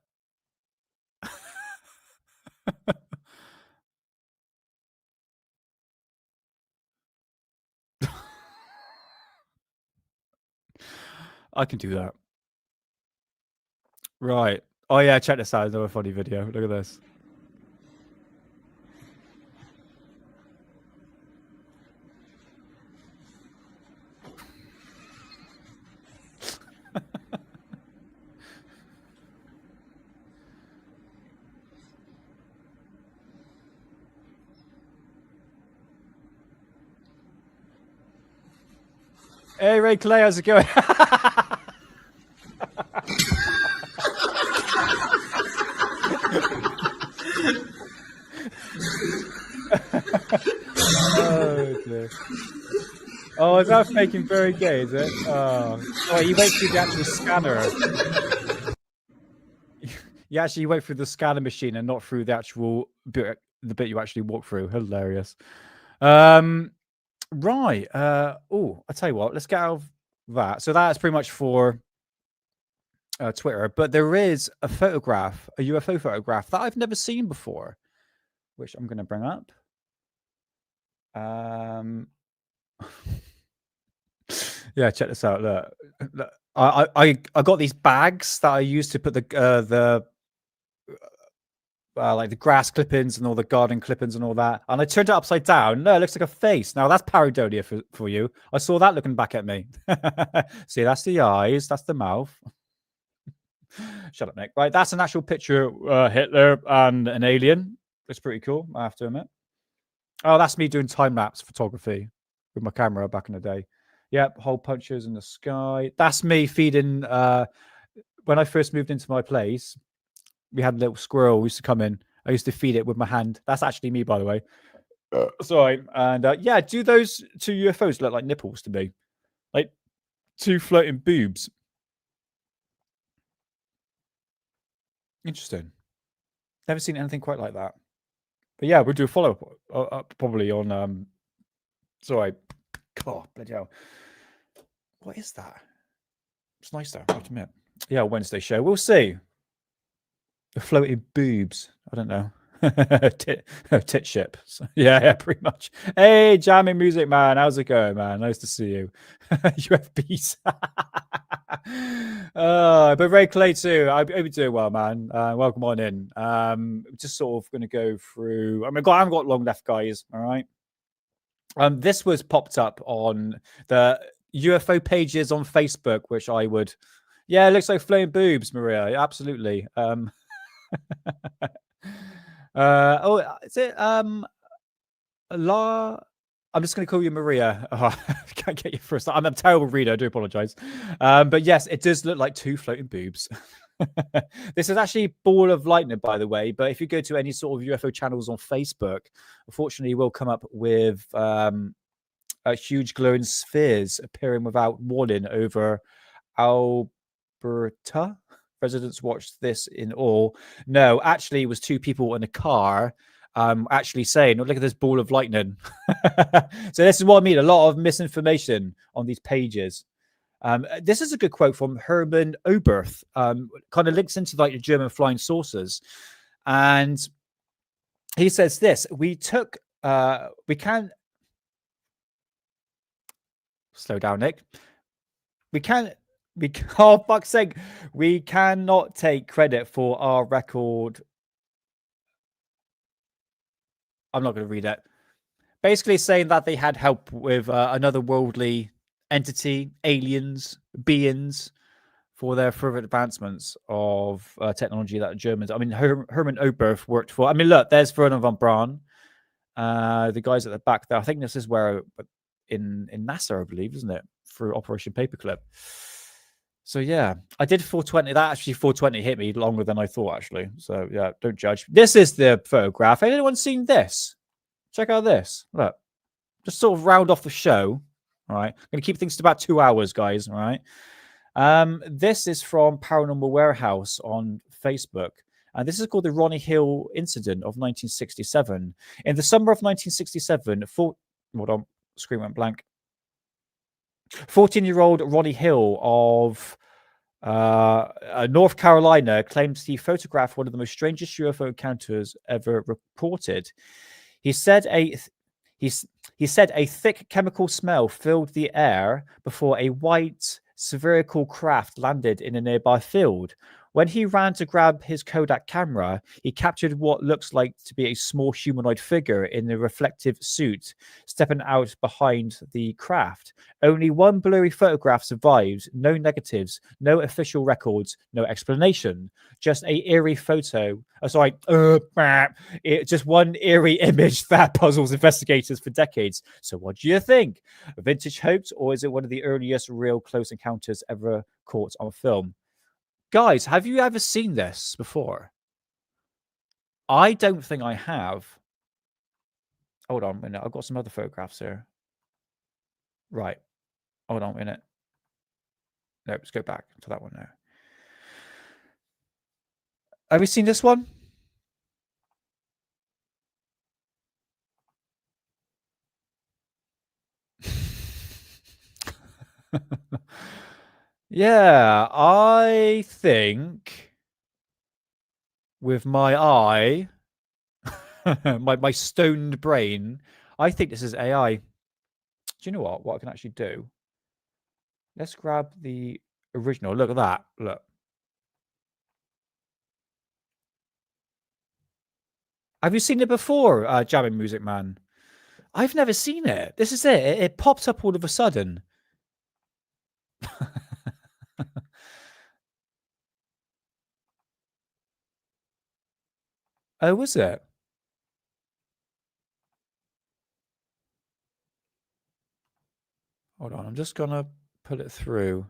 I can do that. Right. Oh yeah, check this out. Another funny video. Look at this. Hey Ray Clay, how's it going? Oh dear. Oh, is that making very gay, is it? Oh, you wait through the actual scanner. You wait through the scanner machine and not through the actual bit, the bit you actually walk through. Hilarious. Right. Oh, I tell you what. Let's get out of that. So that's pretty much for Twitter. But there is a photograph, a UFO photograph that I've never seen before, which I'm going to bring up. Yeah, check this out. Look. I got these bags that I used to put the like the grass clippings and all the garden clippings and all that. And I turned it upside down. No, it looks like a face. Now that's pareidolia for you. I saw that looking back at me. See, that's the eyes. That's the mouth. Shut up, Nick. Right, that's an actual picture of Hitler and an alien. It's pretty cool, I have to admit. Oh, that's me doing time-lapse photography with my camera back in the day. Yep, hole punches in the sky. That's me feeding... when I first moved into my place, we had a little squirrel who used to come in. I used to feed it with my hand. That's actually me, by the way. Sorry. And yeah, do those two UFOs look like nipples to me? Like two floating boobs. Interesting. Never seen anything quite like that. But yeah, we'll do a follow-up probably on... Sorry. God, bloody hell. What is that? It's nice though, I have to admit. Yeah, Wednesday show. We'll see. The floating boobs. I don't know. Tit ship. So, yeah, pretty much. Hey, jamming music, man. How's it going, man? Nice to see you. UFBs. But Ray Clay too. I hope you're doing well, man. Welcome on in. Just sort of going to go through. I mean, I haven't got long left, guys. All right. This was popped up on the UFO pages on Facebook, which I would. Yeah, it looks like floating boobs, Maria. Absolutely. Is it La? I'm just going to call you Maria. Oh, I can't get you first. I'm a terrible reader. I do apologize. But yes, it does look like two floating boobs. This is actually Ball of Lightning, by the way. But if you go to any sort of UFO channels on Facebook, unfortunately, we'll come up with huge glowing spheres appearing without warning over Alberta. Residents watched this in awe. No, actually, it was two people in a car actually saying, oh, look at this ball of lightning. So this is what I mean. A lot of misinformation on these pages. This is a good quote from Herman Oberth. Kind of links into like the German flying saucers. And he says this, we can... Slow down, Nick. Oh, fuck's sake. We cannot take credit for our record. I'm not going to read it. Basically saying that they had help with another worldly entity, aliens, beings, for their further advancements of technology that the Germans... I mean, Herman Oberth worked for... I mean, look, there's Werner von Braun. The guys at the back there. I think this is where... In NASA, I believe, isn't it? Through Operation Paperclip. So yeah, I did 420. That actually 420 hit me longer than I thought, actually. So yeah, don't judge. This is the photograph. Has anyone seen this? Check out this. Look, just sort of round off the show. All right, I'm gonna keep things to about 2 hours, guys. All right. This is from Paranormal Warehouse on Facebook. And this is called the Ronnie Hill incident of 1967. In the summer of 1967, hold on, screen went blank. 14-year-old Ronnie Hill of North Carolina claims he photographed one of the most strangest UFO encounters ever reported. He said a thick chemical smell filled the air before a white spherical craft landed in a nearby field. When he ran to grab his Kodak camera, he captured what looks like to be a small humanoid figure in a reflective suit, stepping out behind the craft. Only one blurry photograph survived, no negatives, no official records, no explanation. Just a eerie photo. Just one eerie image that puzzles investigators for decades. So what do you think? A vintage hoax, or is it one of the earliest real close encounters ever caught on film? Guys, have you ever seen this before? I don't think I have. Hold on a minute. I've got some other photographs here. Right. Hold on a minute. No, let's go back to that one now. Have you seen this one? Yeah, I think with my eye, my stoned brain, I think this is AI. Do you know what? What I can actually do? Let's grab the original. Look at that. Look. Have you seen it before, Jamming Music Man? I've never seen it. This is it. It popped up all of a sudden. Oh, was it? Hold on, I'm just gonna put it through.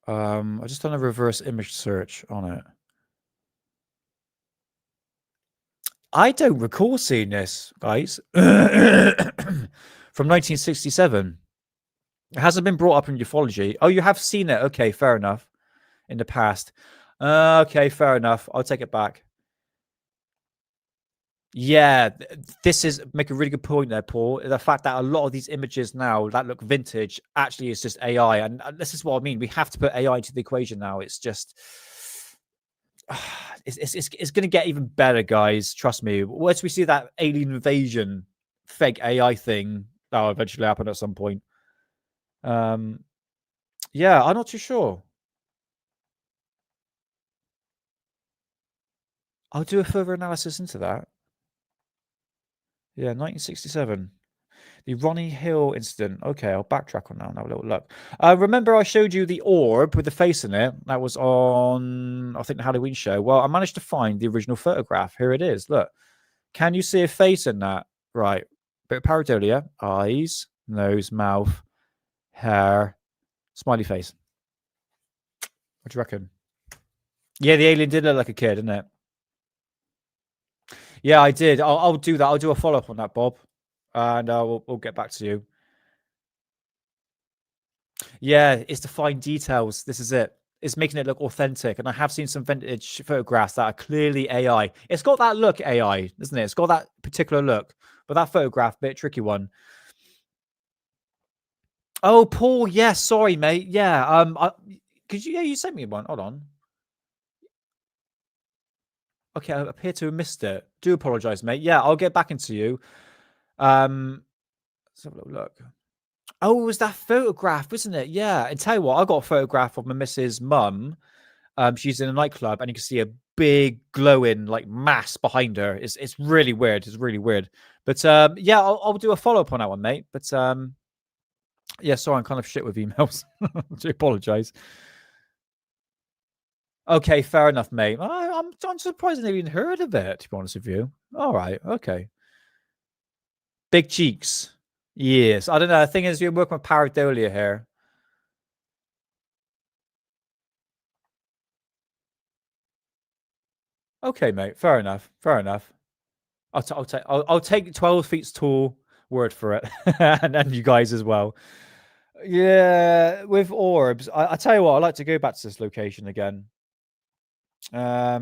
I just done a reverse image search on it. I don't recall seeing this, guys. From 1967. It hasn't been brought up in ufology. Oh, you have seen it. Okay, fair enough. In the past. Okay, fair enough. I'll take it back. Yeah, this is make a really good point there, Paul. The fact that a lot of these images now that look vintage actually is just AI, and this is what I mean. We have to put AI into the equation now. It's just, it's going to get even better, guys. Trust me. Once we see that alien invasion fake AI thing, that'll eventually happen at some point. Yeah, I'm not too sure. I'll do a further analysis into that. Yeah, 1967. The Ronnie Hill incident. Okay, I'll backtrack on that and have a little look. Remember I showed you the orb with the face in it? That was on, I think, the Halloween show. Well, I managed to find the original photograph. Here it is. Look. Can you see a face in that? Right. Bit of pareidolia. Eyes, nose, mouth, hair, smiley face. What do you reckon? Yeah, the alien did look like a kid, didn't it? Yeah, I did. I'll do that. I'll do a follow-up on that, Bob. And we'll get back to you. Yeah, it's the fine details. This is it. It's making it look authentic. And I have seen some vintage photographs that are clearly AI. It's got that look AI, isn't it? It's got that particular look. But that photograph, bit tricky one. Oh, Paul. Yeah, sorry, mate. Yeah. Could you? Yeah, you sent me one. Hold on. Okay, I appear to have missed it. Do apologize, mate. Yeah, I'll get back into you. Let's have a little look. Oh, it was that photograph, wasn't it? Yeah. And tell you what, I got a photograph of my missus' mum. She's in a nightclub, and you can see a big glowing like mass behind her. It's really weird. It's really weird. But yeah, I'll do a follow up on that one, mate. But yeah, sorry, I'm kind of shit with emails. I do apologize. Okay, fair enough, mate. I'm surprised I never even heard of it, to be honest with you. All right, okay. Big cheeks. Yes. I don't know. The thing is, you're working with pareidolia here. Okay, mate. Fair enough. Fair enough. I'll take 12 feet tall word for it, and then you guys as well. Yeah, with orbs. I tell you what, I like to go back to this location again. I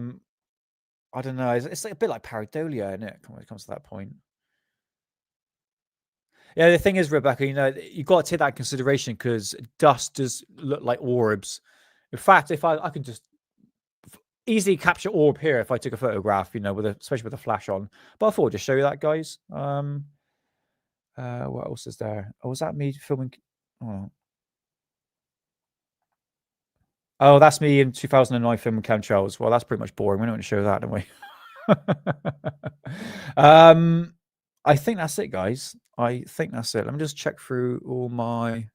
don't know. It's like a bit like pareidolia, isn't it? When it comes to that point. Yeah, the thing is, Rebecca, you know, you've got to take that in consideration because dust does look like orbs. In fact, if I could just easily capture orb here if I took a photograph, you know, especially with a flash on. But I thought I'd just show you that, guys. What else is there? Oh, was that me filming? Oh, that's me in 2009 filming chemtrails. Well, that's pretty much boring. We don't want to show that, don't we? I think that's it, guys. I think that's it. Let me just check through all my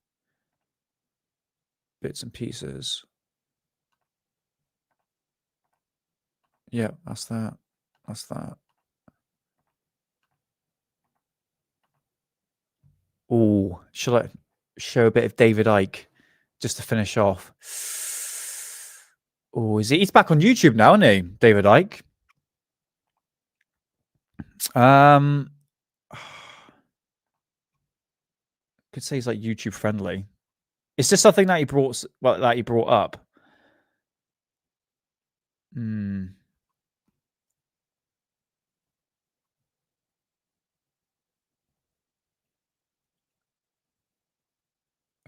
bits and pieces. Yeah, that's that. That's that. Oh, shall I show a bit of David Icke just to finish off? Oh, he's back on YouTube now, isn't he? David Icke. Could say he's like YouTube friendly. Is this something that he brought up?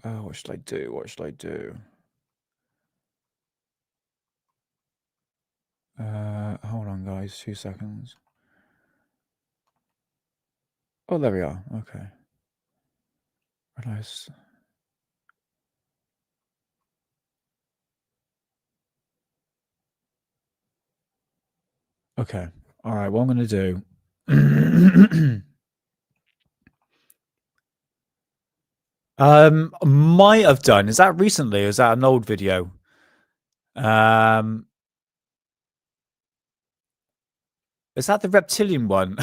Oh, what should I do? What should I do? Hold on, guys. 2 seconds. Oh, there we are. Okay. Nice. Okay. All right. What I'm going to do. Might have done. Is that recently? Or is that an old video? Is that the reptilian one?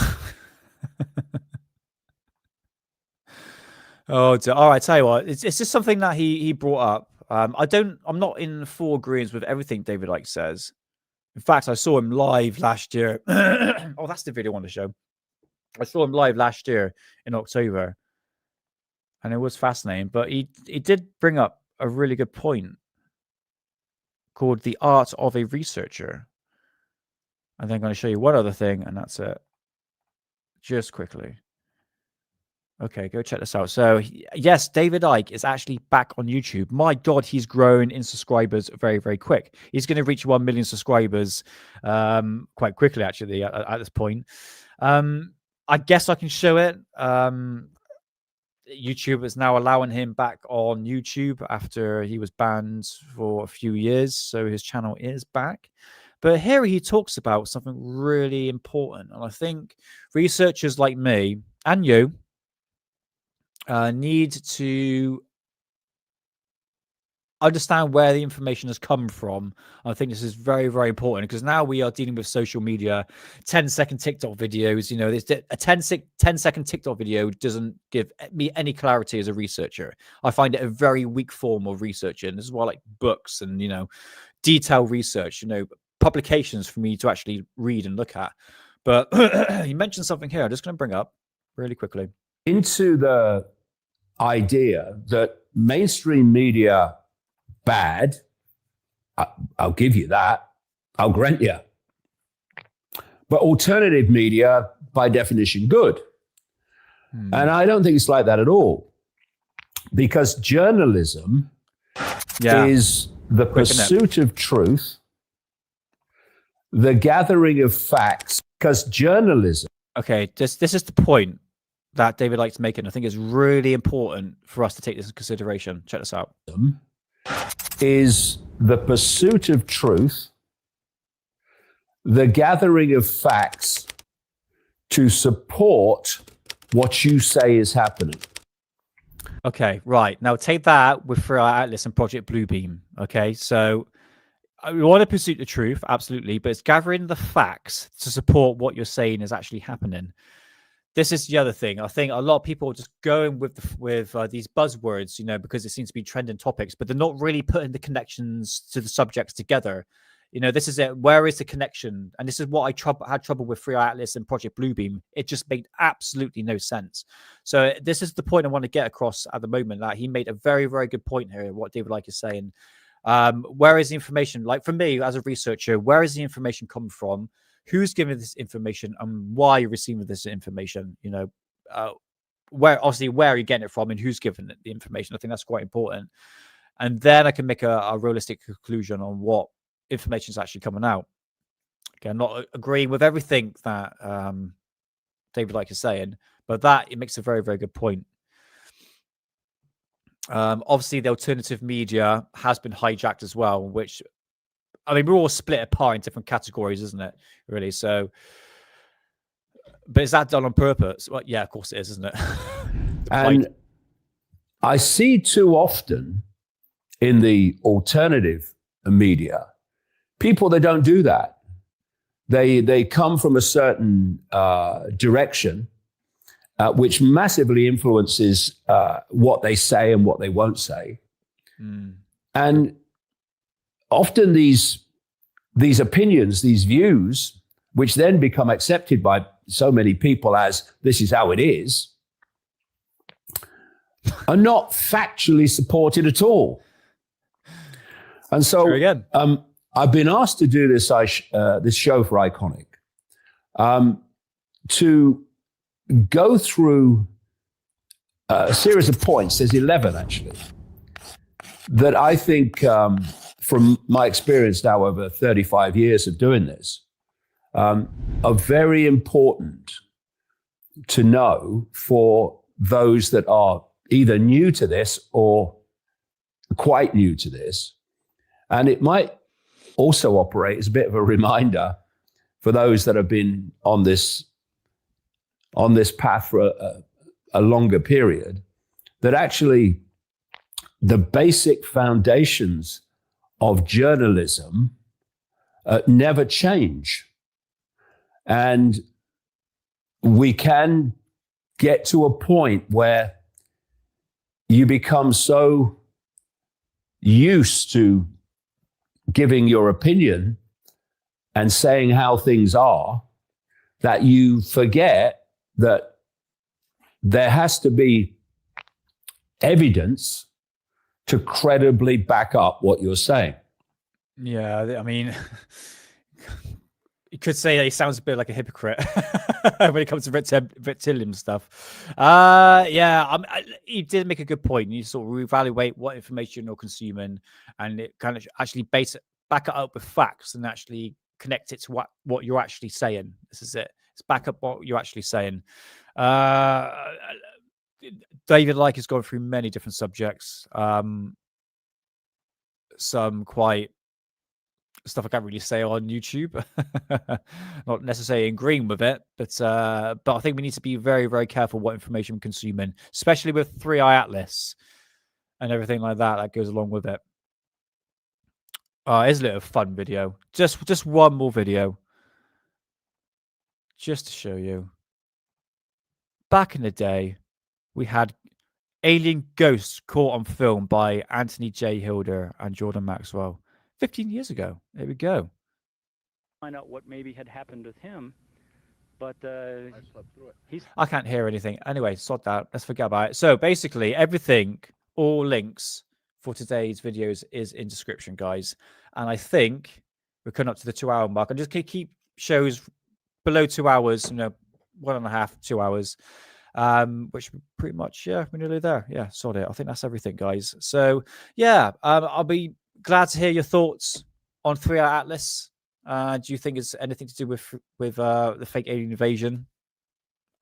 Oh, all right. Tell you what, it's just something that he brought up. I'm not in full agreement with everything David Icke says. In fact, I saw him live last year. Oh, that's the video I want to show. I saw him live last year in October, and it was fascinating. But he did bring up a really good point called the art of a researcher. And then I'm going to show you one other thing, and that's it. Just quickly. Okay, go check this out. So, yes, David Icke is actually back on YouTube. My God, he's grown in subscribers very, very quick. He's going to reach 1 million subscribers quite quickly, actually, at this point. I guess I can show it. YouTube is now allowing him back on YouTube after he was banned for a few years. So his channel is back. But here he talks about something really important. And I think researchers like me and you need to understand where the information has come from. I think this is very, very important because now we are dealing with social media, 10-second TikTok videos. You know, a 10-second TikTok video doesn't give me any clarity as a researcher. I find it a very weak form of research. And this is why I like books and, you know, detailed research, you know, publications for me to actually read and look at. But you mentioned something here I'm just going to bring up really quickly. Into the idea that mainstream media bad, I'll give you that. I'll grant you. But alternative media, by definition, good. And I don't think it's like that at all. Because journalism is the pursuit of truth, the gathering of facts, because journalism... Okay, this is the point that David Icke's making. I think it's really important for us to take this into consideration. Check this out. Is the pursuit of truth, the gathering of facts to support what you say is happening. Okay, right. Now take that with Free Atlas and Project Bluebeam. Okay, so we want to pursue the truth, absolutely, but it's gathering the facts to support what you're saying is actually happening. This is the other thing. I think a lot of people are just going with these buzzwords, you know, because it seems to be trending topics, but they're not really putting the connections to the subjects together. You know, this is it. Where is the connection? And this is what I had trouble with Free Atlas and Project Bluebeam. It just made absolutely no sense. So this is the point I want to get across at the moment, that he made a very, very good point here, what David Icke is saying. Where is the information? Like for me, as a researcher, where is the information coming from? Who's giving this information and why you're receiving this information? You know, where are you getting it from and who's giving it the information? I think that's quite important. And then I can make a realistic conclusion on what information is actually coming out. Okay, I'm not agreeing with everything that David Icke is saying, but it makes a very, very good point. Obviously, the alternative media has been hijacked as well, which, I mean, we're all split apart in different categories, isn't it? Really. So, but is that done on purpose? Well, yeah, of course it is, isn't it? And I see too often in the alternative media, people that don't do that. They come from a certain direction, which massively influences what they say and what they won't say. And often these opinions, these views, which then become accepted by so many people as this is how it is, are not factually supported at all. And so I've been asked to do this this show for Iconic, to go through a series of points. There's 11 actually, that I think, from my experience now over 35 years of doing this, are very important to know for those that are either new to this or quite new to this. And it might also operate as a bit of a reminder for those that have been on this path for a longer period, that actually the basic foundations of journalism never change. And we can get to a point where you become so used to giving your opinion and saying how things are that you forget that there has to be evidence to credibly back up what you're saying. Yeah, I mean, you could say he sounds a bit like a hypocrite when it comes to reptilian stuff. He did make a good point. You sort of reevaluate what information you're consuming, and it kind of actually back it up with facts and actually connect it to what you're actually saying. This is it. It's back up what you're actually saying. David Like has gone through many different subjects. Some quite stuff I can't really say on YouTube. Not necessarily agreeing with it, but I think we need to be very, very careful what information we're consuming, especially with 3i Atlas and everything like that goes along with it. Here's a little fun video. Just one more video. Just to show you. Back in the day, we had alien ghosts caught on film by Anthony J. Hilder and Jordan Maxwell 15 years ago. There we go. Find out what maybe had happened with him, but I can't hear anything. Anyway, sort that. Let's forget about it. So basically, everything, all links for today's videos is in description, guys. And I think we're coming up to the 2-hour mark. I'm just going to keep shows below 2 hours, 1.5, 2 hours. Which pretty much, we're nearly there. Yeah, sort it. I think that's everything, guys. So, I'll be glad to hear your thoughts on 3i Atlas. Do you think it's anything to do with the fake alien invasion?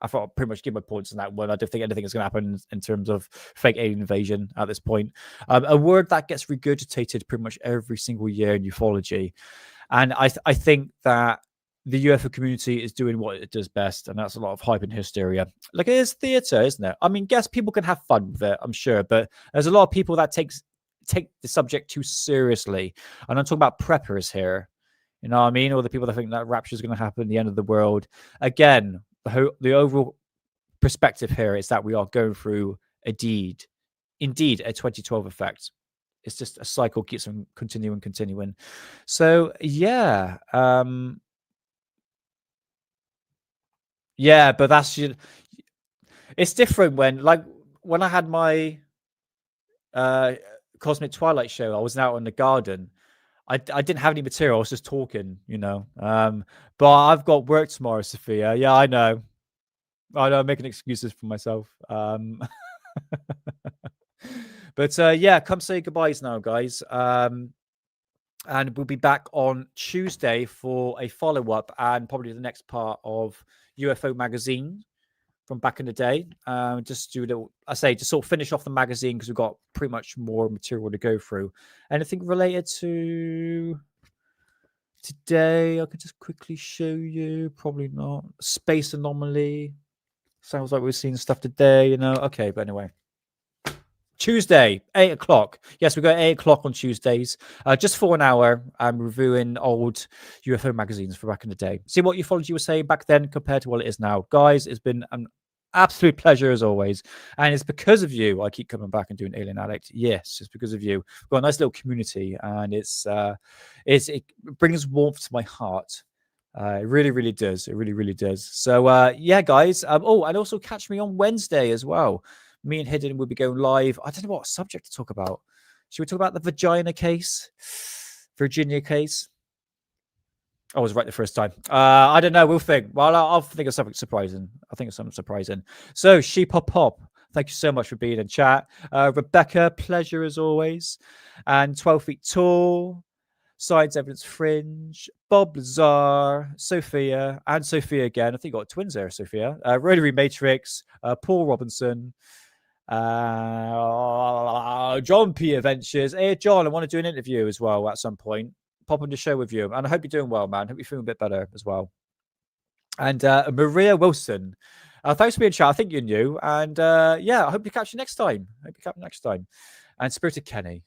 I thought I'd pretty much give my points on that one. I don't think anything is going to happen in terms of fake alien invasion at this point. A word that gets regurgitated pretty much every single year in ufology. And I think that the UFO community is doing what it does best, and that's a lot of hype and hysteria. Like, it is theater, isn't it? I mean, guess people can have fun with it, I'm sure, but there's a lot of people that take the subject too seriously. And I'm talking about preppers here, you know what I mean? Or the people that think that rapture is going to happen, the end of the world. Again, the overall perspective here is that we are going through indeed a 2012 effect. It's just a cycle keeps on continuing. So, yeah, but it's different when I had my Cosmic Twilight show, I was out in the garden. I didn't have any material. I was just talking, but I've got work tomorrow, Sophia. Yeah, I know. I'm making excuses for myself. But come say goodbyes now, guys. And we'll be back on Tuesday for a follow-up and probably the next part of UFO magazine from back in the day. Just do a little, just sort of finish off the magazine because we've got pretty much more material to go through. Anything related to today? I could just quickly show you. Probably not. Space anomaly. Sounds like we've seen stuff today, Okay, but anyway. Tuesday, 8 o'clock. Yes, we got 8 o'clock on Tuesdays. Just for an hour, I'm reviewing old UFO magazines for back in the day. See what ufology was saying back then compared to what it is now. Guys, it's been an absolute pleasure as always. And it's because of you I keep coming back and doing Alien Addict. Yes, it's because of you. We've got a nice little community, and it brings warmth to my heart. It really, really does. It really, really does. So, guys. And also catch me on Wednesday as well. Me and Hidden will be going live. I don't know what subject to talk about. Should we talk about the Virginia case? I was right the first time. I don't know. We'll think. Well, I'll think of something surprising. So, Sheep Hop Pop, thank you so much for being in chat. Rebecca, pleasure as always. And 12 Feet Tall, Science Evidence Fringe, Bob Lazar, Sophia, and Sophia again. I think you got twins there, Sophia. Rotary Matrix, Paul Robinson, John P. Adventures. Hey, John, I want to do an interview as well at some point. pop on the show with you. And I hope you're doing well, man. Hope you're feeling a bit better as well. And Maria Wilson, thanks for being chat. I think you're new. And yeah, I hope you catch you next time. And Spirited Kenny,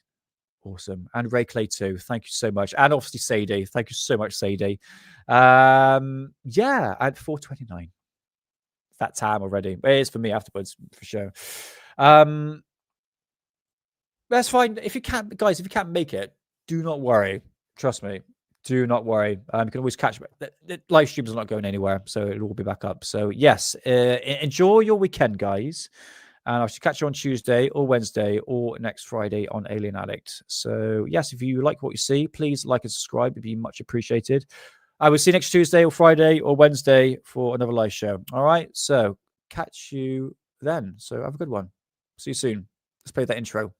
awesome. And Ray Clay too. Thank you so much. And obviously Sadie. Thank you so much, Sadie. Yeah, and 4:29. That time already. It is for me afterwards, for sure. That's fine. If you can't, guys, if you can't make it, do not worry. Trust me. Do not worry. You can always catch the live stream is not going anywhere, so it'll all be back up. So yes, enjoy your weekend, guys. And I should catch you on Tuesday or Wednesday or next Friday on Alien Addict. So yes, if you like what you see, please like and subscribe. It'd be much appreciated. I will see you next Tuesday or Friday or Wednesday for another live show. All right. So catch you then. So have a good one. See you soon. Let's play that intro.